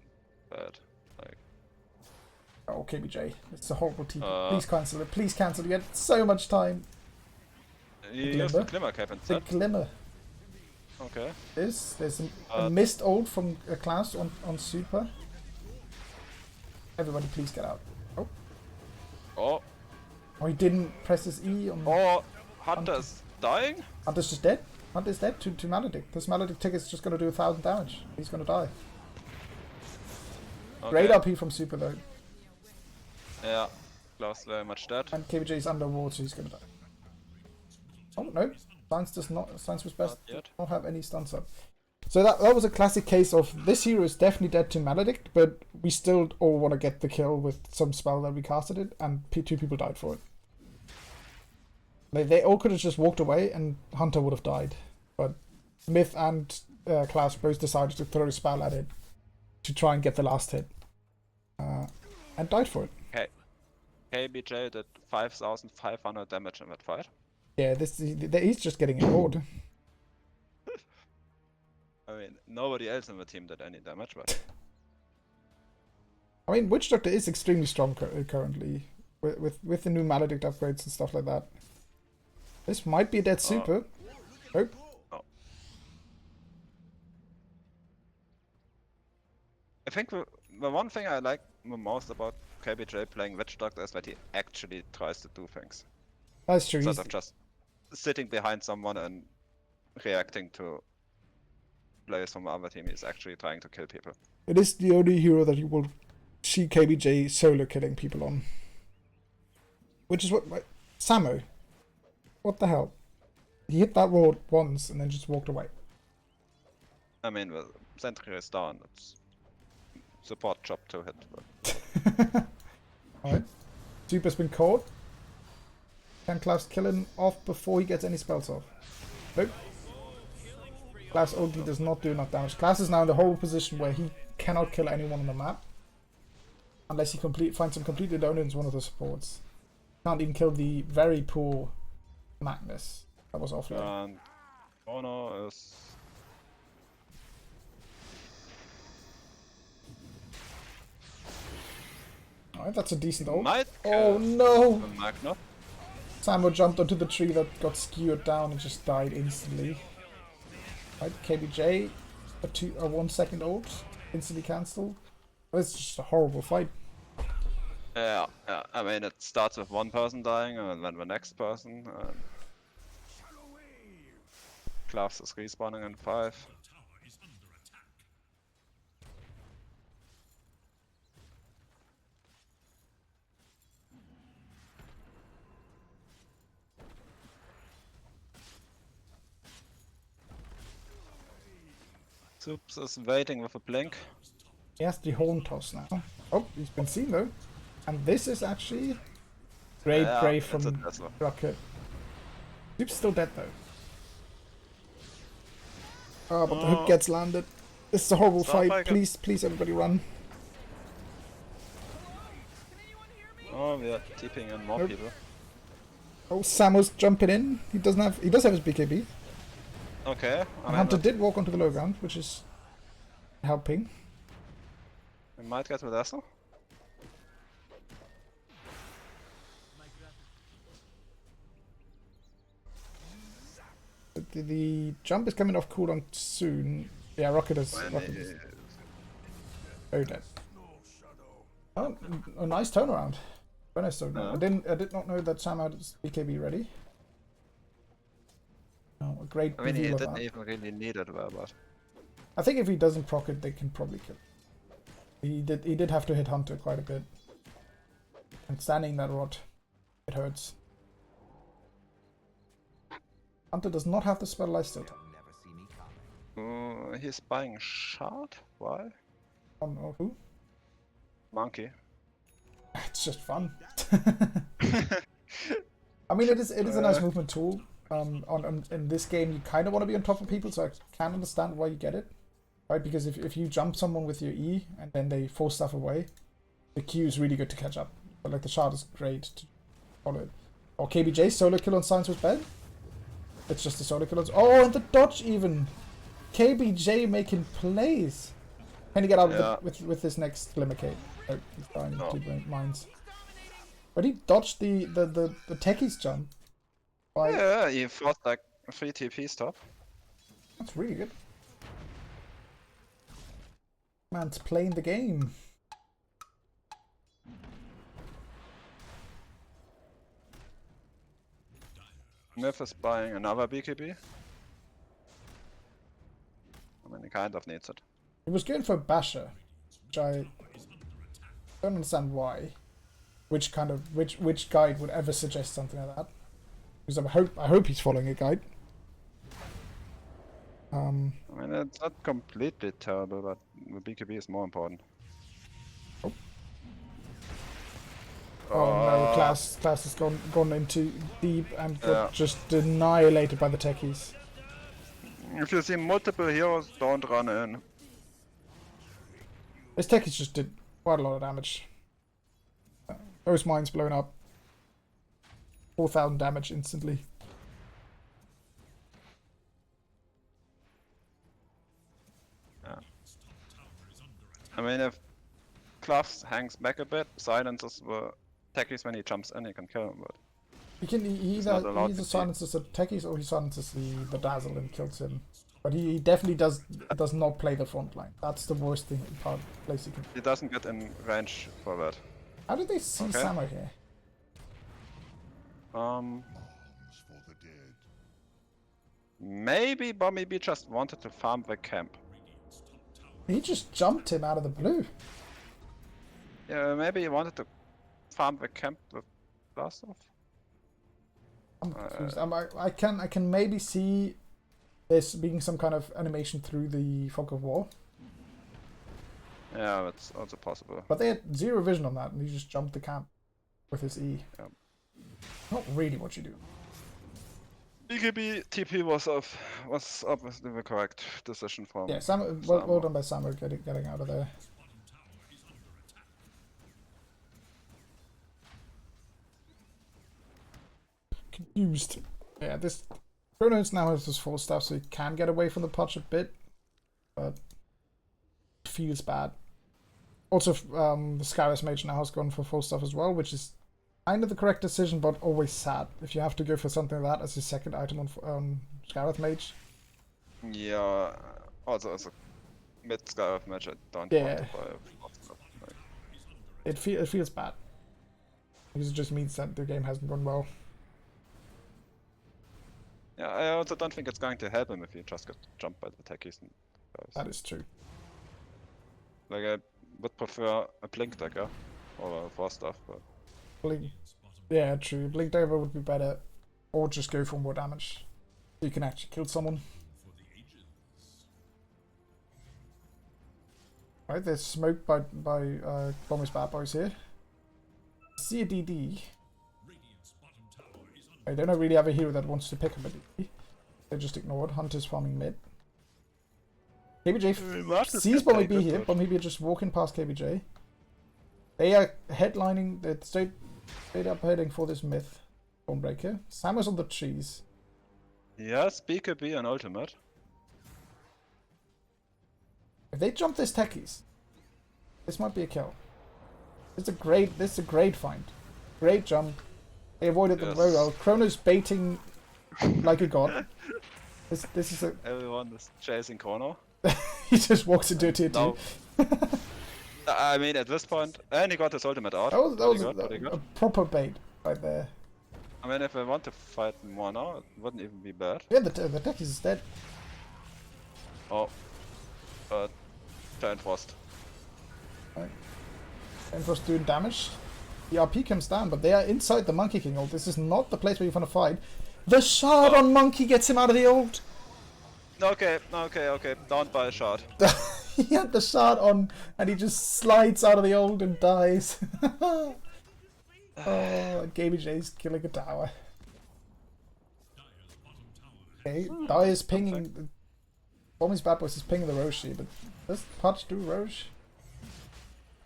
bad. Like, Oh, KBJ. It's a horrible TP. Please cancel it. Please cancel it. You had so much time. you use the Glimmer Cap The instead. glimmer. Okay. There's a missed ult from Klaus on super. Everybody please get out. Oh. Oh. Oh, he didn't press his E on... Oh, Hunter's dying? Hunter's just dead. Hunter's dead to Maledict. This Maledict ticket's just gonna do 1,000 damage. He's gonna die. Okay. Great RP from super though. Yeah. Klaus very much dead. And KBJ is underwater, so he's gonna die. Oh no. ScienceWhizBen Not yet. not have any stuns up. So that was a classic case of this hero is definitely dead to Maledict, but we still all want to get the kill with some spell that we casted it, and 2 people died for it. They all could have just walked away and Hunter would have died. But Mith and Klaus both decided to throw a spell at it to try and get the last hit. And died for it. Okay. KBJ did 5,500 damage in that fight. Yeah, he's just getting ignored. I mean, nobody else in the team did any damage, but... I mean, Witch Doctor is extremely strong currently, with the new Maledict upgrades and stuff like that. This might be a dead super. Oh. Oh. I think the one thing I like the most about KBJ playing Witch Doctor is that he actually tries to do things. That's true. Instead of just sitting behind someone and reacting to players from the other team, he's actually trying to kill people. It is the only hero that you will see KBJ solo killing people on. Which is what... Samo. What the hell? He hit that wall once and then just walked away. I mean, the sentry is down. It's support job to hit. But... Alright. Super's been caught. Can Klaus kill him off before he gets any spells off? Nope. Klaus ulti does not do enough damage. Klaus is now in the horrible position where he cannot kill anyone on the map. Unless he finds some completely alone as one of the supports. Can't even kill the very poor Magnus. That was offlane. And Chrono is... Alright, that's a decent ult. Might Oh no! Magna. Samo jumped onto the tree that got skewered down and just died instantly. Right, KBJ, a 1 second ult, instantly cancelled. It's just a horrible fight. Yeah, I mean, it starts with one person dying and then the next person. And... Klaus is respawning in 5. Soups is waiting with a blink. He has the horn toss now. Oh, he's been seen though. And this is actually great grey from Rocket. Soups still dead though. Oh, but the hook gets landed. This is a horrible fight. Please everybody run. Oh, we are tipping in more people. Oh, Samo's jumping in. He does have his BKB. Okay. And Hunter did walk onto the low ground, which is helping. We might get with Essel. The jump is coming off cooldown soon. Yeah, Rocket is very dead. Oh, a nice turnaround. Very nice turnaround. I did not know that Sam had his BKB ready. Oh, a great. I mean, he didn't even really need it well, but I think if he doesn't proc it, they can probably kill him. He did have to hit Hunter quite a bit. And standing that rod, it hurts. Hunter does not have the spell lifesteal. he's buying shard? Why? On who? Monkey. It's just fun. I mean, it is a nice movement tool. In this game, you kind of want to be on top of people, so I can understand why you get it, right? Because if you jump someone with your E and then they force stuff away, the Q is really good to catch up. But like the shard is great to follow it. Or KBJ solo kill on ScienceWhizBen. It's just a solo kill. Oh, and the dodge even. KBJ making plays. Can you get out with this next Glimmer Cape? Oh, he's dying to mines. But he dodged the techie's jump. Yeah, he fought like 3 TP stop. That's really good. Man's playing the game. Mith is buying another BKB. I mean, he kind of needs it. He was going for Basher, which I don't understand why. Which guide would ever suggest something like that? Because I hope he's following a guide. I mean, it's not completely terrible, but the BKB is more important. Oh no, class has gone into deep and got just annihilated by the techies. If you see multiple heroes, don't run in. This techies just did quite a lot of damage. Those mines blown up. 4,000 damage instantly. Yeah. I mean, if Clough hangs back a bit, silences the techies when he jumps in, he can kill him, but... He either silences the techies or he silences the dazzle and kills him. But he definitely does not play the front line. That's the worst place he can... He doesn't get in range for that. How did they see Samo here? Maybe Bommy B just wanted to farm the camp. He just jumped him out of the blue. Yeah, maybe he wanted to farm the camp with blast off. I'm confused. I can maybe see this being some kind of animation through the fog of war. Yeah, that's also possible. But they had zero vision on that, and he just jumped the camp with his E. Yeah. Not really what you do. BKB TP was obviously the correct decision from. Yeah, well done by Samo getting out of there. Confused. Yeah, this Chrono now has his full stuff, so he can get away from the punch a bit, but it feels bad. Also, the Skywest Mage now has gone for full stuff as well, which is kind of the correct decision, but always sad if you have to go for something like that as your second item on Skywest Mage. Yeah, also as a mid Skywest Mage, I don't want to buy full stuff. It feels bad because it just means that the game hasn't gone well. Yeah, I also don't think it's going to help him if he just got jumped by the techies. That is true. Like, I would prefer a Blink Decker or a 4-stuff, but... Blink. Yeah, true. Blink Decker would be better. Or just go for more damage. You can actually kill someone. Right, there's smoke by Bommy's Bad Boys here. See a DD. I don't really have a hero that wants to pick up a DD. They just ignored. Hunter's farming mid. KBJ sees Bommy B here. Bommy B just walking past KBJ. They are headlining. They're straight up heading for this Mith. Bonebreaker. Samus on the trees. Yes, BKB and ultimate. If they jump this techies, this might be a kill. This is a great find. Great jump. They avoided the very well. Chrono's baiting like a god. This is a... Everyone is chasing Chrono. He just walks into a tier 2. No. I mean, at this point, and he got his ultimate out. That was a proper bait right there. I mean, if I want to fight more now, it wouldn't even be bad. Yeah, the techies is dead. Oh. Giant Frost. Right. Giant Frost doing damage. The RP comes down, but they are inside the Monkey King ult. This is not the place where you want to fight. The shard on Monkey gets him out of the ult. Okay. Don't buy a shard. He had the shard on, and he just slides out of the ult and dies. Oh, KBJ's killing a tower. Okay, Dai is pinging. Bommy's Bad Boys is pinging the Roshi, but does Pudge do Roche?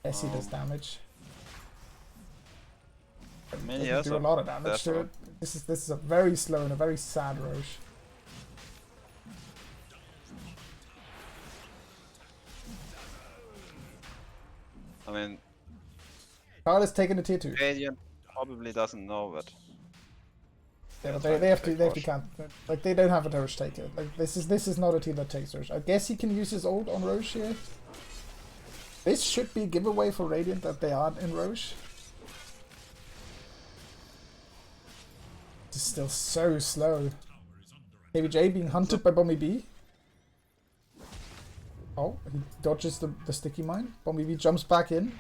Yes, he does damage. He doesn't do a lot of damage to it. This is a very slow and a very sad Roche. I mean, Kyle is taking a tier 2. Radiant probably doesn't know that. Yeah, but That's they have fine, to take count. Like they don't have a Roche taker. Like this is not a team that takes Roche. I guess he can use his ult on Roche here. This should be a giveaway for Radiant that they aren't in Roche. It's still so slow. KBJ being hunted by Bommy B. Oh, he dodges the sticky mine. Bomby B jumps back in.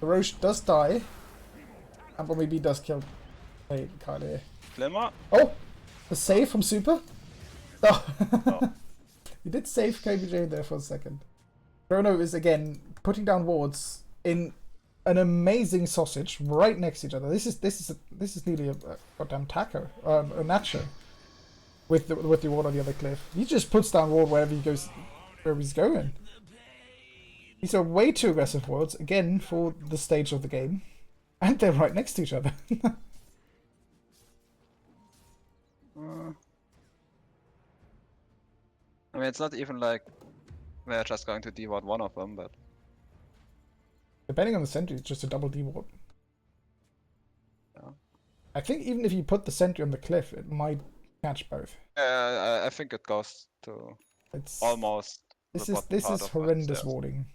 The Roche does die. And Bomby B does kill Kyle here. Glimmer. Oh! The save from Super? Oh. Oh. He did save KBJ there for a second. Chrono is again putting down wards in an amazing sausage right next to each other. This is nearly a goddamn taco, a nacho. With the ward on the other cliff. He just puts down ward wherever he's going. These are way too aggressive wards, again, for the stage of the game. And they're right next to each other. I mean, it's not even like we're just going to D-ward one of them, but... Depending on the sentry, it's just a double D ward. Yeah. I think even if you put the sentry on the cliff, it might catch both. I think it goes to It's almost... This the is bottom part of horrendous upstairs. warding.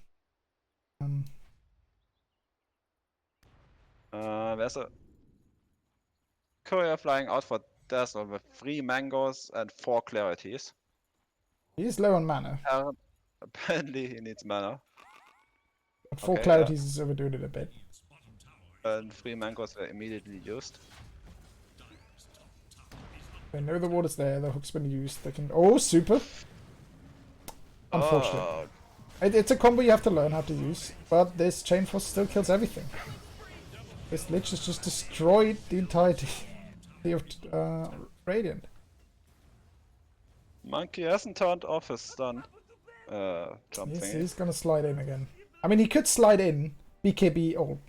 There's a courier flying out for Dazzle with 3 mangoes and 4 clarities. He is low on mana, Apparently he needs mana. but 4 Okay, clarities is overdoing it a bit. And 3 mangoes were immediately used. They know the ward is there, the hook's been used, they can... Oh, super! Unfortunate. Oh, It's a combo you have to learn how to use, but this Chain Force still kills everything. This Lich has just destroyed the entirety of Radiant. Monkey hasn't turned off his stun. Jump thingy. He's gonna slide in again. I mean, he could slide in BKB ult.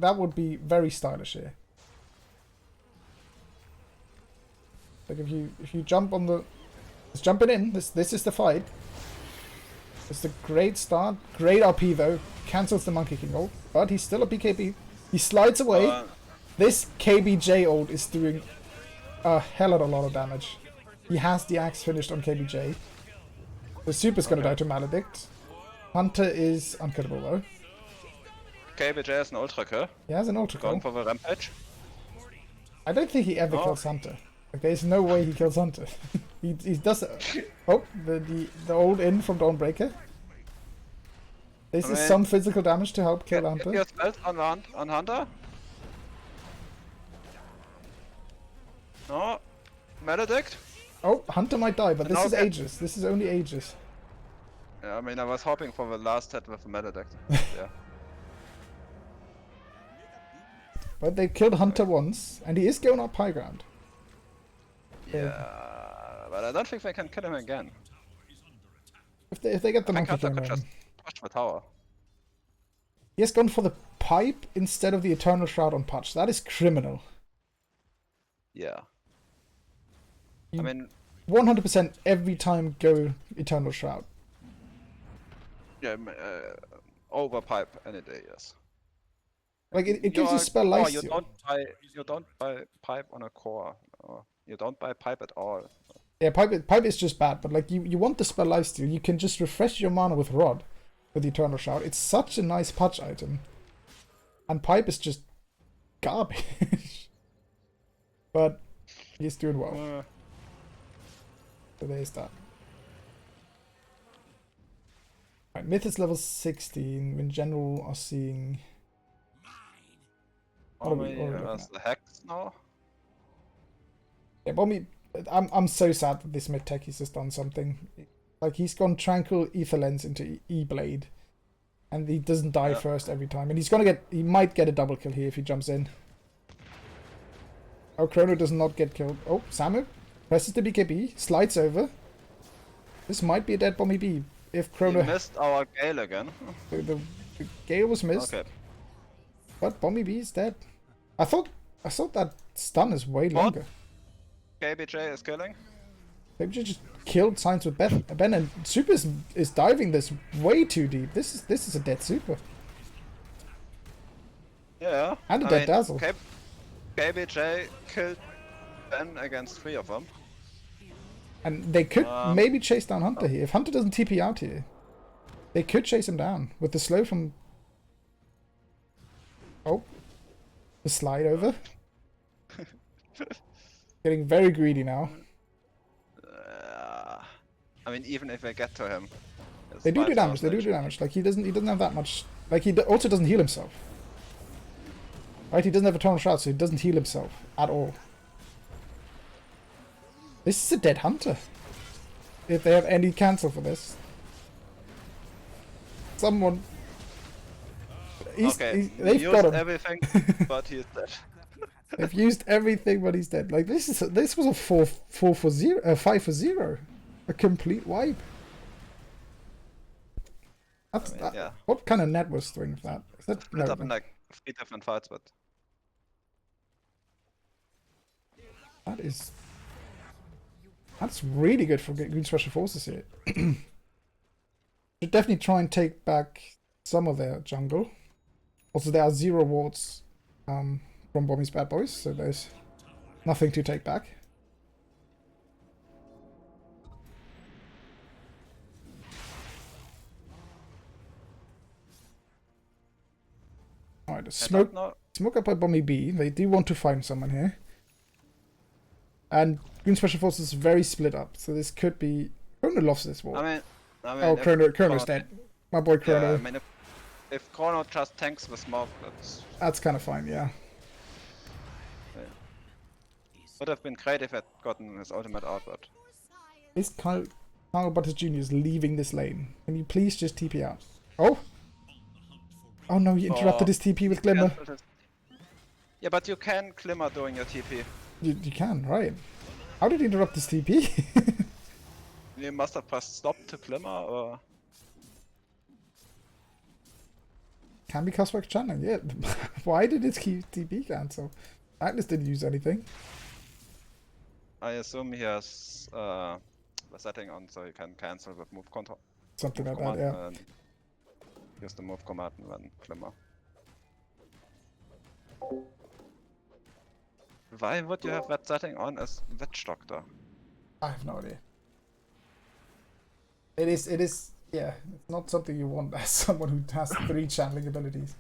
That would be very stylish here. Like if you jump on the, it's jumping in. This is the fight. It's a great start. Great RP though. Cancels the Monkey King ult, but he's still a BKB. He slides away. This KBJ ult is doing a hell of a lot of damage. He has the axe finished on KBJ. The Super's gonna die to Maledict. Hunter is uncuttable though. KBJ has an ultra kill. He has an ultra Going kill. for the rampage. I don't think he ever Oh. kills Hunter. Like, there's no way he kills Hunter. he does. Oh, the old in from Dawnbreaker. This is some physical damage to help kill Get Hunter. your spells on Hunter. No. Maledict. Oh, Hunter might die, but this No, is okay. Aegis. This is only Aegis. Yeah, I mean, I was hoping for the last hit with the Maledict. Yeah. But they killed Hunter once, and he is going up high ground. Yeah, but I don't think they can kill him again. If they get the I think Monkey Hunter King could on. just push the tower. He has gone for the pipe instead of the Eternal Shroud on Patch. That is criminal. Yeah. You- I mean, 100% every time go Eternal Shroud. yeah, overpipe any day, yes. Like it gives you spell core, lifesteal. you don't buy pipe on a core. Or you don't buy pipe at all. Yeah, pipe is just bad, but like you want the spell lifesteal, you can just refresh your mana with Rod, with the Eternal Shroud. It's such a nice patch item. And pipe is just garbage. But he's doing well. So there's that. Right, Mith is level 16. In general are seeing... What are we looking Has at? the hex now? Yeah, Bommy, I'm so sad that this mid tech has just done something. Like he's gone Tranquil Ether Lens into E-Blade, and he doesn't die first every time. And he might get a double kill here if he jumps in. Oh, Chrono does not get killed. Oh, Samu presses the BKB, slides over. This might be a dead Bommy B if Chrono. He missed our Gale again. The Gale was missed, Okay. but Bommy B is dead. I thought that stun is way longer. KBJ is killing. Maybe just killed Science with Ben, and Super is diving this way too deep. This is a dead Super. Yeah. And a I dead mean, Dazzle. KBJ killed ScienceWhizBen against 3 of them. And they could maybe chase down Hunter here. If Hunter doesn't TP out here, they could chase him down with the slow from... Oh. The slide over. Getting very greedy now. I mean, even if they get to him... They do damage, they do damage. Like, he doesn't have that much... Like, he also doesn't heal himself. Right, he doesn't have a Eternal Shroud, so he doesn't heal himself at all. This is a dead Hunter. If they have any cancel for this. Someone... they've got him. Everything, but he's dead. They've used everything, but he's dead. Like, this was a 5 for 0. A complete wipe. That's, yeah. What kind of net was doing with that? Is that Split up in like 3 different fights, but... That's really good for Goon Special Forces here. Should definitely try and take back some of their jungle. Also, there are 0 wards from Bommy's bad boys, so there's nothing to take back. Alright, smoke up by Bommy B. They do want to find someone here. And Goon Special Forces is very split up, so this could be... Chrono lost this war. I mean oh, Chrono's dead. My boy Chrono. Yeah, I mean, if Chrono just tanks the smoke, that's kind of fine, yeah. Would have been great if I'd gotten his ultimate out, but... Is KyleButtersJr is leaving this lane. Can you please just TP out? Oh! Oh no, you interrupted his TP with Glimmer. Yeah, but you can Glimmer during your TP. You can, right. How did he interrupt his TP? You must have pressed stop to Glimmer, or... Can be Cosmic channeling, yeah. Why did his TP cancel? Atlas didn't use anything. I assume he has the setting on so you can cancel with move control. Something like that, yeah. And use the move command and then Glimmer. Why would you have that setting on as Witch Doctor? I have no idea. It is, yeah, it's not something you want as someone who has 3 channeling abilities.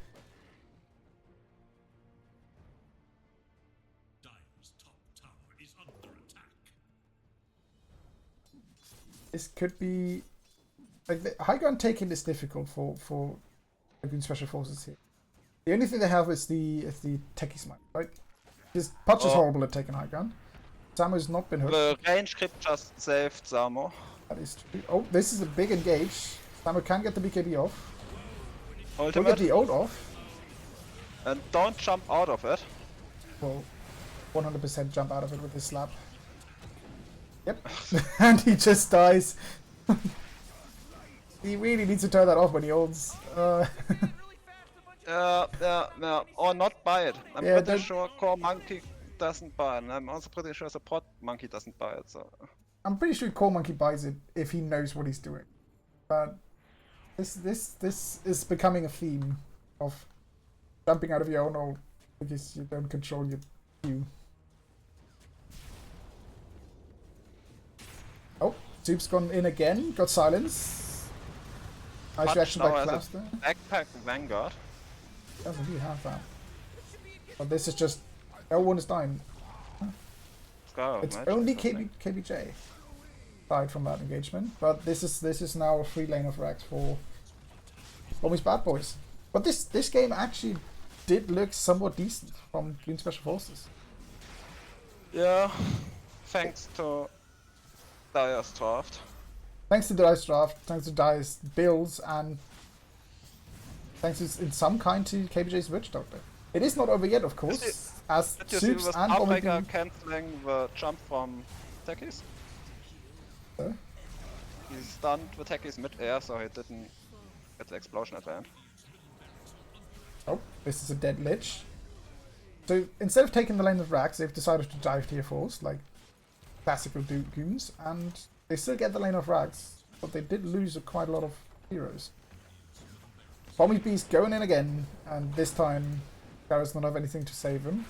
This could be... Like, the high ground taking is difficult for Goon Special Forces here. The only thing they have is the Techie Smite, right? His Putch is horrible at taking high ground. Samu's not been hurt. The range crit just saved Samu. That is true. Oh, this is a big engage. Samu can get the BKB off. Ultimate. We'll get the ult off. And don't jump out of it. Well, 100% jump out of it with his slap. Yep. And he just dies. He really needs to turn that off when he ults. Yeah, or not buy it. I'm Yeah, pretty sure Core Monkey doesn't buy it, and I'm also pretty sure Support Monkey doesn't buy it, so... I'm pretty sure Core Monkey buys it if he knows what he's doing. But this is becoming a theme of jumping out of your own ult because you don't control your Q. Oh, Zoop's gone in again, got silence. Nice reaction by Klaus there. Backpack Vanguard. Doesn't he have that? But this is just... No one is dying. It's only KBJ died from that engagement. But this is now a free lane of Rax for Bommy's bad boys. But this game actually did look somewhat decent from Goon Special Forces. Yeah, thanks to Dire's draft. Thanks to Dire's draft, thanks to Dire's builds, and thanks in some kind to KBJ's Witch Doctor. It is not over yet, of course, as Soups and Bommy B cancelling the jump from techies. He stunned the techies mid-air, so he didn't get the explosion at the end. Oh, this is a dead Lich. So instead of taking the lane of Rax, they've decided to dive tier 4s, like classical Goons, and they still get the lane of Rax, but they did lose quite a lot of heroes. Bommy B's going in again, and this time Gareth does not have anything to save him.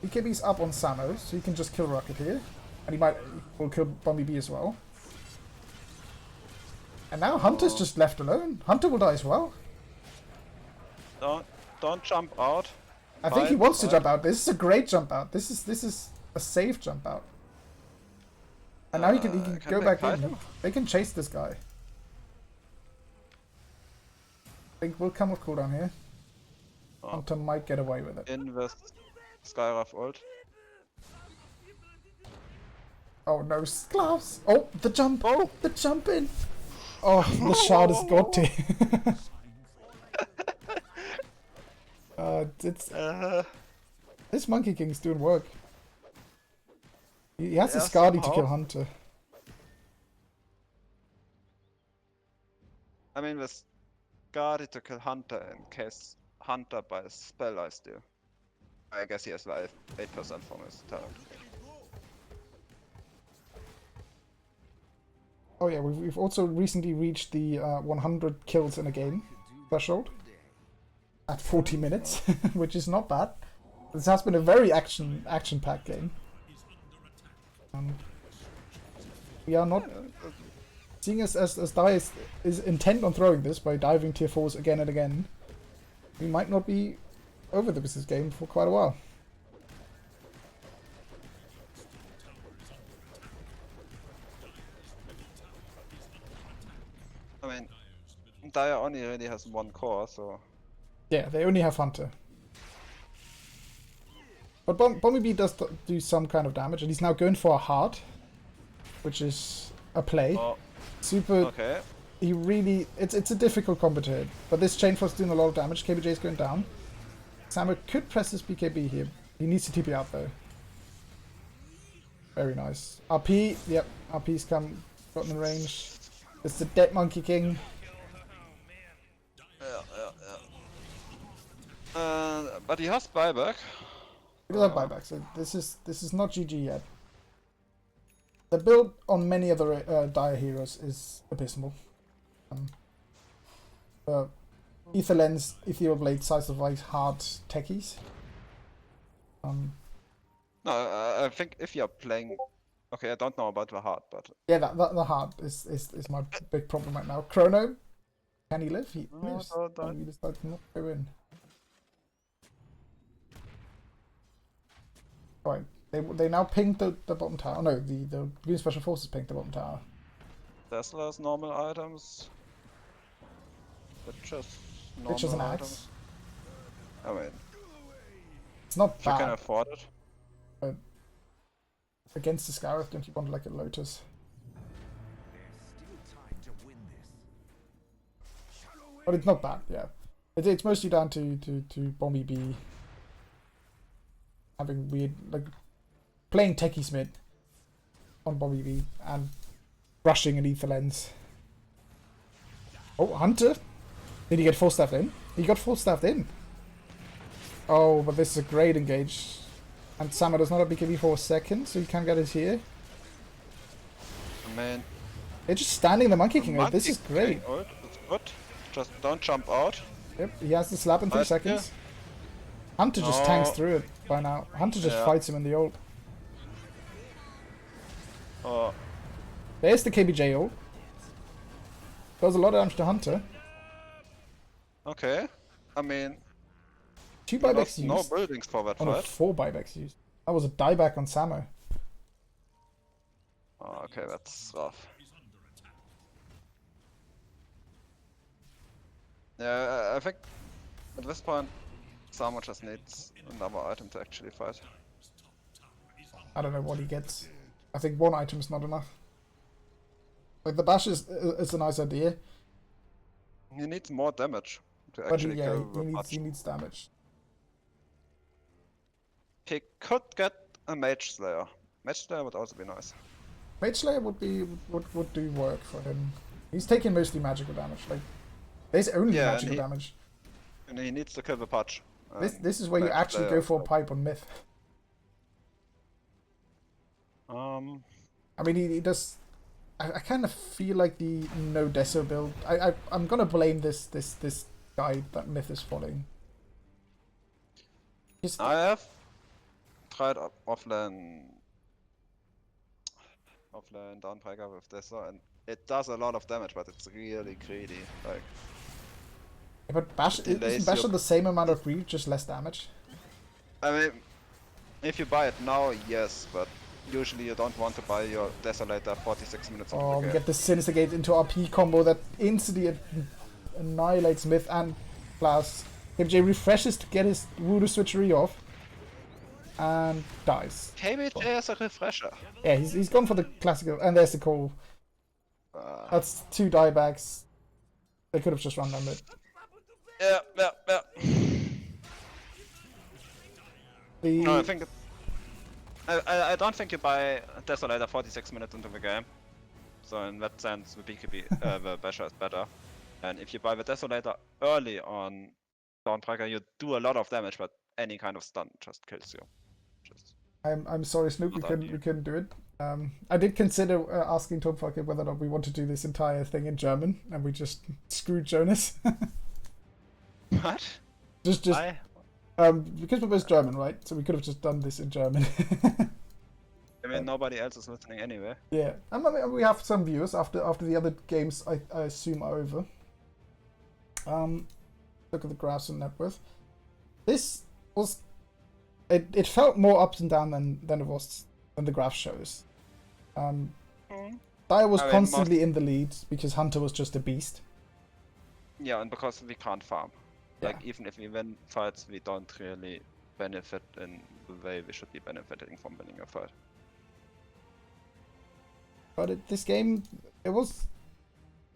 BKB's up on Samo, so he can just kill Rocket here. And he will kill Bommy B as well. And now Hunter's just left alone. Hunter will die as well. Don't jump out. I think he wants to jump out. This is a great jump out. This is a safe jump out. And now he can go back in. They can chase this guy. I think we'll come with cooldown here. Hunter might get away with it. Invest Skyraf ult. Oh no, gloves! Oh, the jump! Oh, the jump in! Oh, the shard is GOONTI. This Monkey King's doing work. He has a Skadi to kill Hunter. I mean, with Skadi to kill Hunter in case Hunter buys spell I steal. I guess he has life 8% from his talent. Oh yeah, we've also recently reached the 100 kills in a game threshold at 40 minutes, which is not bad. This has been a very action-packed game. We are not seeing as Dai is intent on throwing this by diving tier 4s again and again. We might not be over the business game for quite a while. I mean, Dire only really has one core, so... Yeah, they only have Hunter. But Bommy B does do some kind of damage, and he's now going for a heart, which is a play. Oh. Super... Okay. He really... It's a difficult combo to hit, but this Chain Frost's doing a lot of damage. KBJ is going down. Samu could press his BKB here. He needs to TP out though. Very nice. RP, yep, RP's gotten in range. It's the dead Monkey King. But he has buyback. He does have buyback, so this is not GG yet. The build on many other Dire heroes is abysmal. Ether Lens, Ethereal Blade, Size of Light, hard techies. No, I think if you're playing... Okay, I don't know about the heart, but... Yeah, the heart is my big problem right now. Chrono, can he live? He lives. He decided not to go in. Right, they now pinged the bottom tower. Oh, no, the Green Special Forces pinged the bottom tower. Tesla's normal items. Witches, normal Witches and items. axe. I mean, It's not if you can bad. afford it. But against the Scarif, don't you want like a Lotus? But it's not bad, yeah. It's mostly down to Bommy B having weird, like, playing Techie Smith on Bommy B and rushing an Ether Lens. Oh, Hunter! Did he get full staffed in? He got full staffed in. Oh, but this is a great engage. And Sama does not have BKB for a second, so he can't get it here. Man, They're just standing the Monkey King. This is great. It's good. Just don't jump out. Yep, he has the slap in 3 seconds. Hunter just tanks through it by now. Hunter just fights him in the ult. Oh, There's the KBJ ult. Does a lot of damage to Hunter. okay. I mean, 2 he buybacks lost no used. buildings for that Oh no, fight. 4 buybacks used. That was a dieback on Samo. Oh, okay, that's rough. Yeah, I think at this point, Samo just needs another item to actually fight. I don't know what he gets. I think 1 item is not enough. Like, the bash is a nice idea. He needs more damage to But actually yeah, kill the he needs damage. He could get a Mage Slayer. Mage Slayer would also be nice. Mage Slayer would do work for him. He's taking mostly magical damage. Like, there's only magical damage. And he needs to kill the Pudge. This is where you actually go for a pipe on Mith. I mean, he does. I kind of feel like the no Deso build. I'm gonna blame this guy that Mith is following. I have tried offline Dawnbreaker with this, and it does a lot of damage, but it's really greedy. Like, Yeah, but Bash delays isn't Bash your- the same amount of reach, just less damage? I mean, if you buy it now, yes, but usually you don't want to buy your Desolator 46 minutes into Oh, the we game. get the Sinister Gate into RP combo that instantly annihilates Mith and Klaus. KBJ refreshes to get his Voodoo switchery off. And dies. KBJ is a refresher. Yeah, he's gone for the classical, and there's the call. That's 2 diebacks. They could have just run down it. Yeah. The No, I think I don't think you buy Desolator 46 minutes into the game. So in that sense, the BKB, the Basher is better. And if you buy the Desolator early on Dawnbreaker, you do a lot of damage, but any kind of stun just kills you. I'm sorry, Snoop, we couldn't do it. I did consider asking Turmfalke whether or not we want to do this entire thing in German, and we just screwed Jonas. What? just because we're both German, right? So we could have just done this in German. I mean, nobody else is listening anyway. Yeah, and I mean, we have some viewers after the other games. I assume are over. Look at the graphs on net worth. This was. It felt more ups and down than it was than the graph shows. Dyer was constantly in the lead because Hunter was just a beast. Yeah, and because we can't farm. Yeah. Like, even if we win fights, we don't really benefit in the way we should be benefiting from winning a fight. But this game, it was.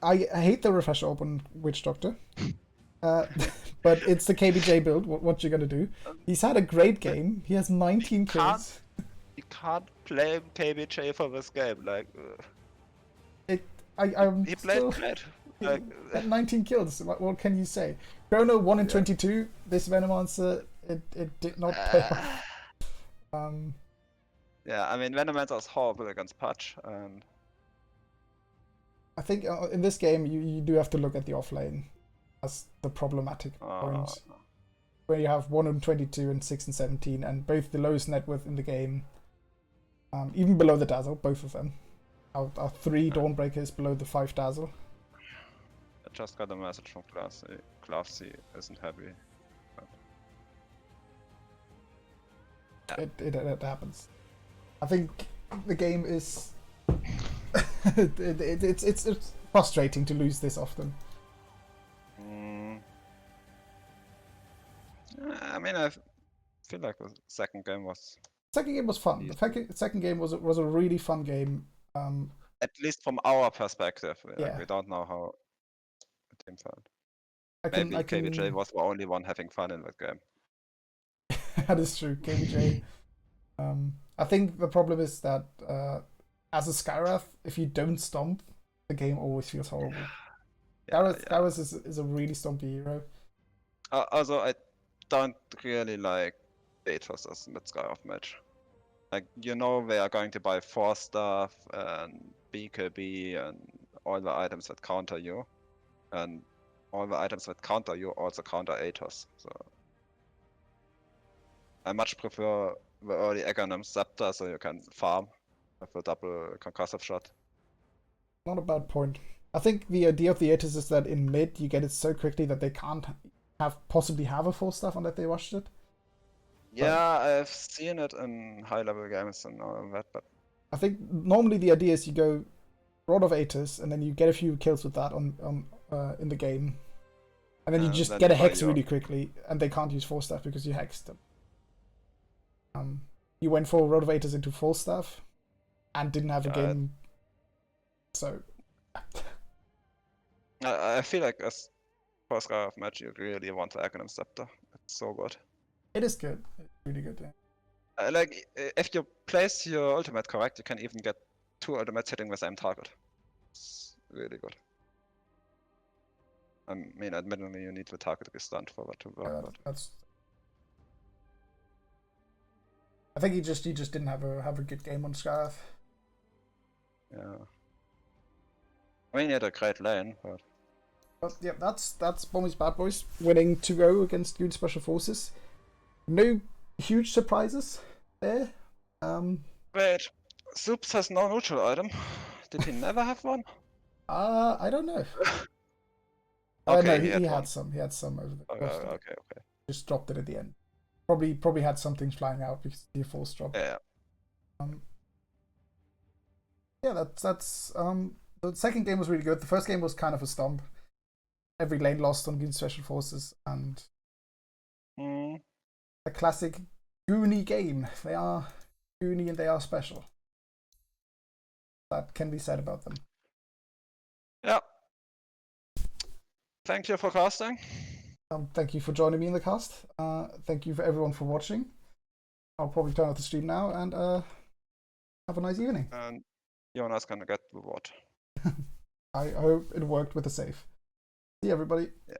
I hate the refresher open Witch Doctor. But it's the KBJ build. What you gonna do? He's had a great game. He has 19 kills. You can't blame KBJ for this game. Like, I'm he played still great. he Like, had 19 kills. What can you say? Chrono 1 in 22. This Venomancer, it did not pay off. yeah, I mean, Venomancer is horrible against Patch, and I think in this game you do have to look at the offlane as the problematic point, where you have 1 in 22 and 6 and 17, and both the lowest net worth in the game, even below the Dazzle, both of them. Are 3 Dawnbreakers below the 5 Dazzle. I just got a message from Classy. Classy isn't happy. It happens. I think the game is it's frustrating to lose this often. I mean, I feel like the second game was, Second game was fun. The second game was a really fun game. at least from our perspective. Yeah. Like, we don't know how the team felt. I Maybe KBJ was the only one having fun in that game. That is true, KBJ. I think the problem is that as a Skyrath, if you don't stomp, the game always feels horrible. Skyrath is a really stompy hero. Also, I don't really like Aethos as mid-Skyrath match. Like, you know, they are going to buy 4 stuff and BKB and all the items that counter you. And all the items that counter you also counter Aethos. So I much prefer the early Aghanim Scepter so you can farm with a double concussive shot. Not a bad point. I think the idea of the Aethys is that in mid you get it so quickly that they can't possibly have a full stuff unless they rushed it. Yeah, I've seen it in high level games and all of that, but I think normally the idea is you go Rod of Aethys and then you get a few kills with that on in the game. And then you just get a hex really quickly and they can't use full stuff because you hexed them. You went for Rod of Aethys into full stuff and didn't have a game. So I feel like as first guy of match you really want the Aghanim Scepter. It's so good. it is good. It's really good. Yeah. Like, if you place your ultimate correct, you can even get 2 ultimates hitting the same target. It's really good. I mean, admittedly, you need the target to be stunned for that to work. But That's. I think he just didn't have a good game on Skyrath. yeah. I mean, he had a great lane, but But yeah, that's Bommy's Bad Boys winning 2-0 against Goon Special Forces. No huge surprises. Eh. Wait, Soups has no neutral item. Did he never have one? I don't know. Okay, No, he he had one. had some. He had some over the Okay, course of it. okay. Just dropped it at the end. Probably had some things flying out because the force drop. Yeah. Yeah, that's the second game was really good. The first game was kind of a stomp. Every lane lost on Goon Special Forces, and a classic Goonie game. They are Goonie and they are special. That can be said about them. Yeah. Thank you for casting. Thank you for joining me in the cast. Thank you for everyone for watching. I'll probably turn off the stream now and have a nice evening. And Jonas gonna get the reward. I hope it worked with the save. See everybody. Yeah.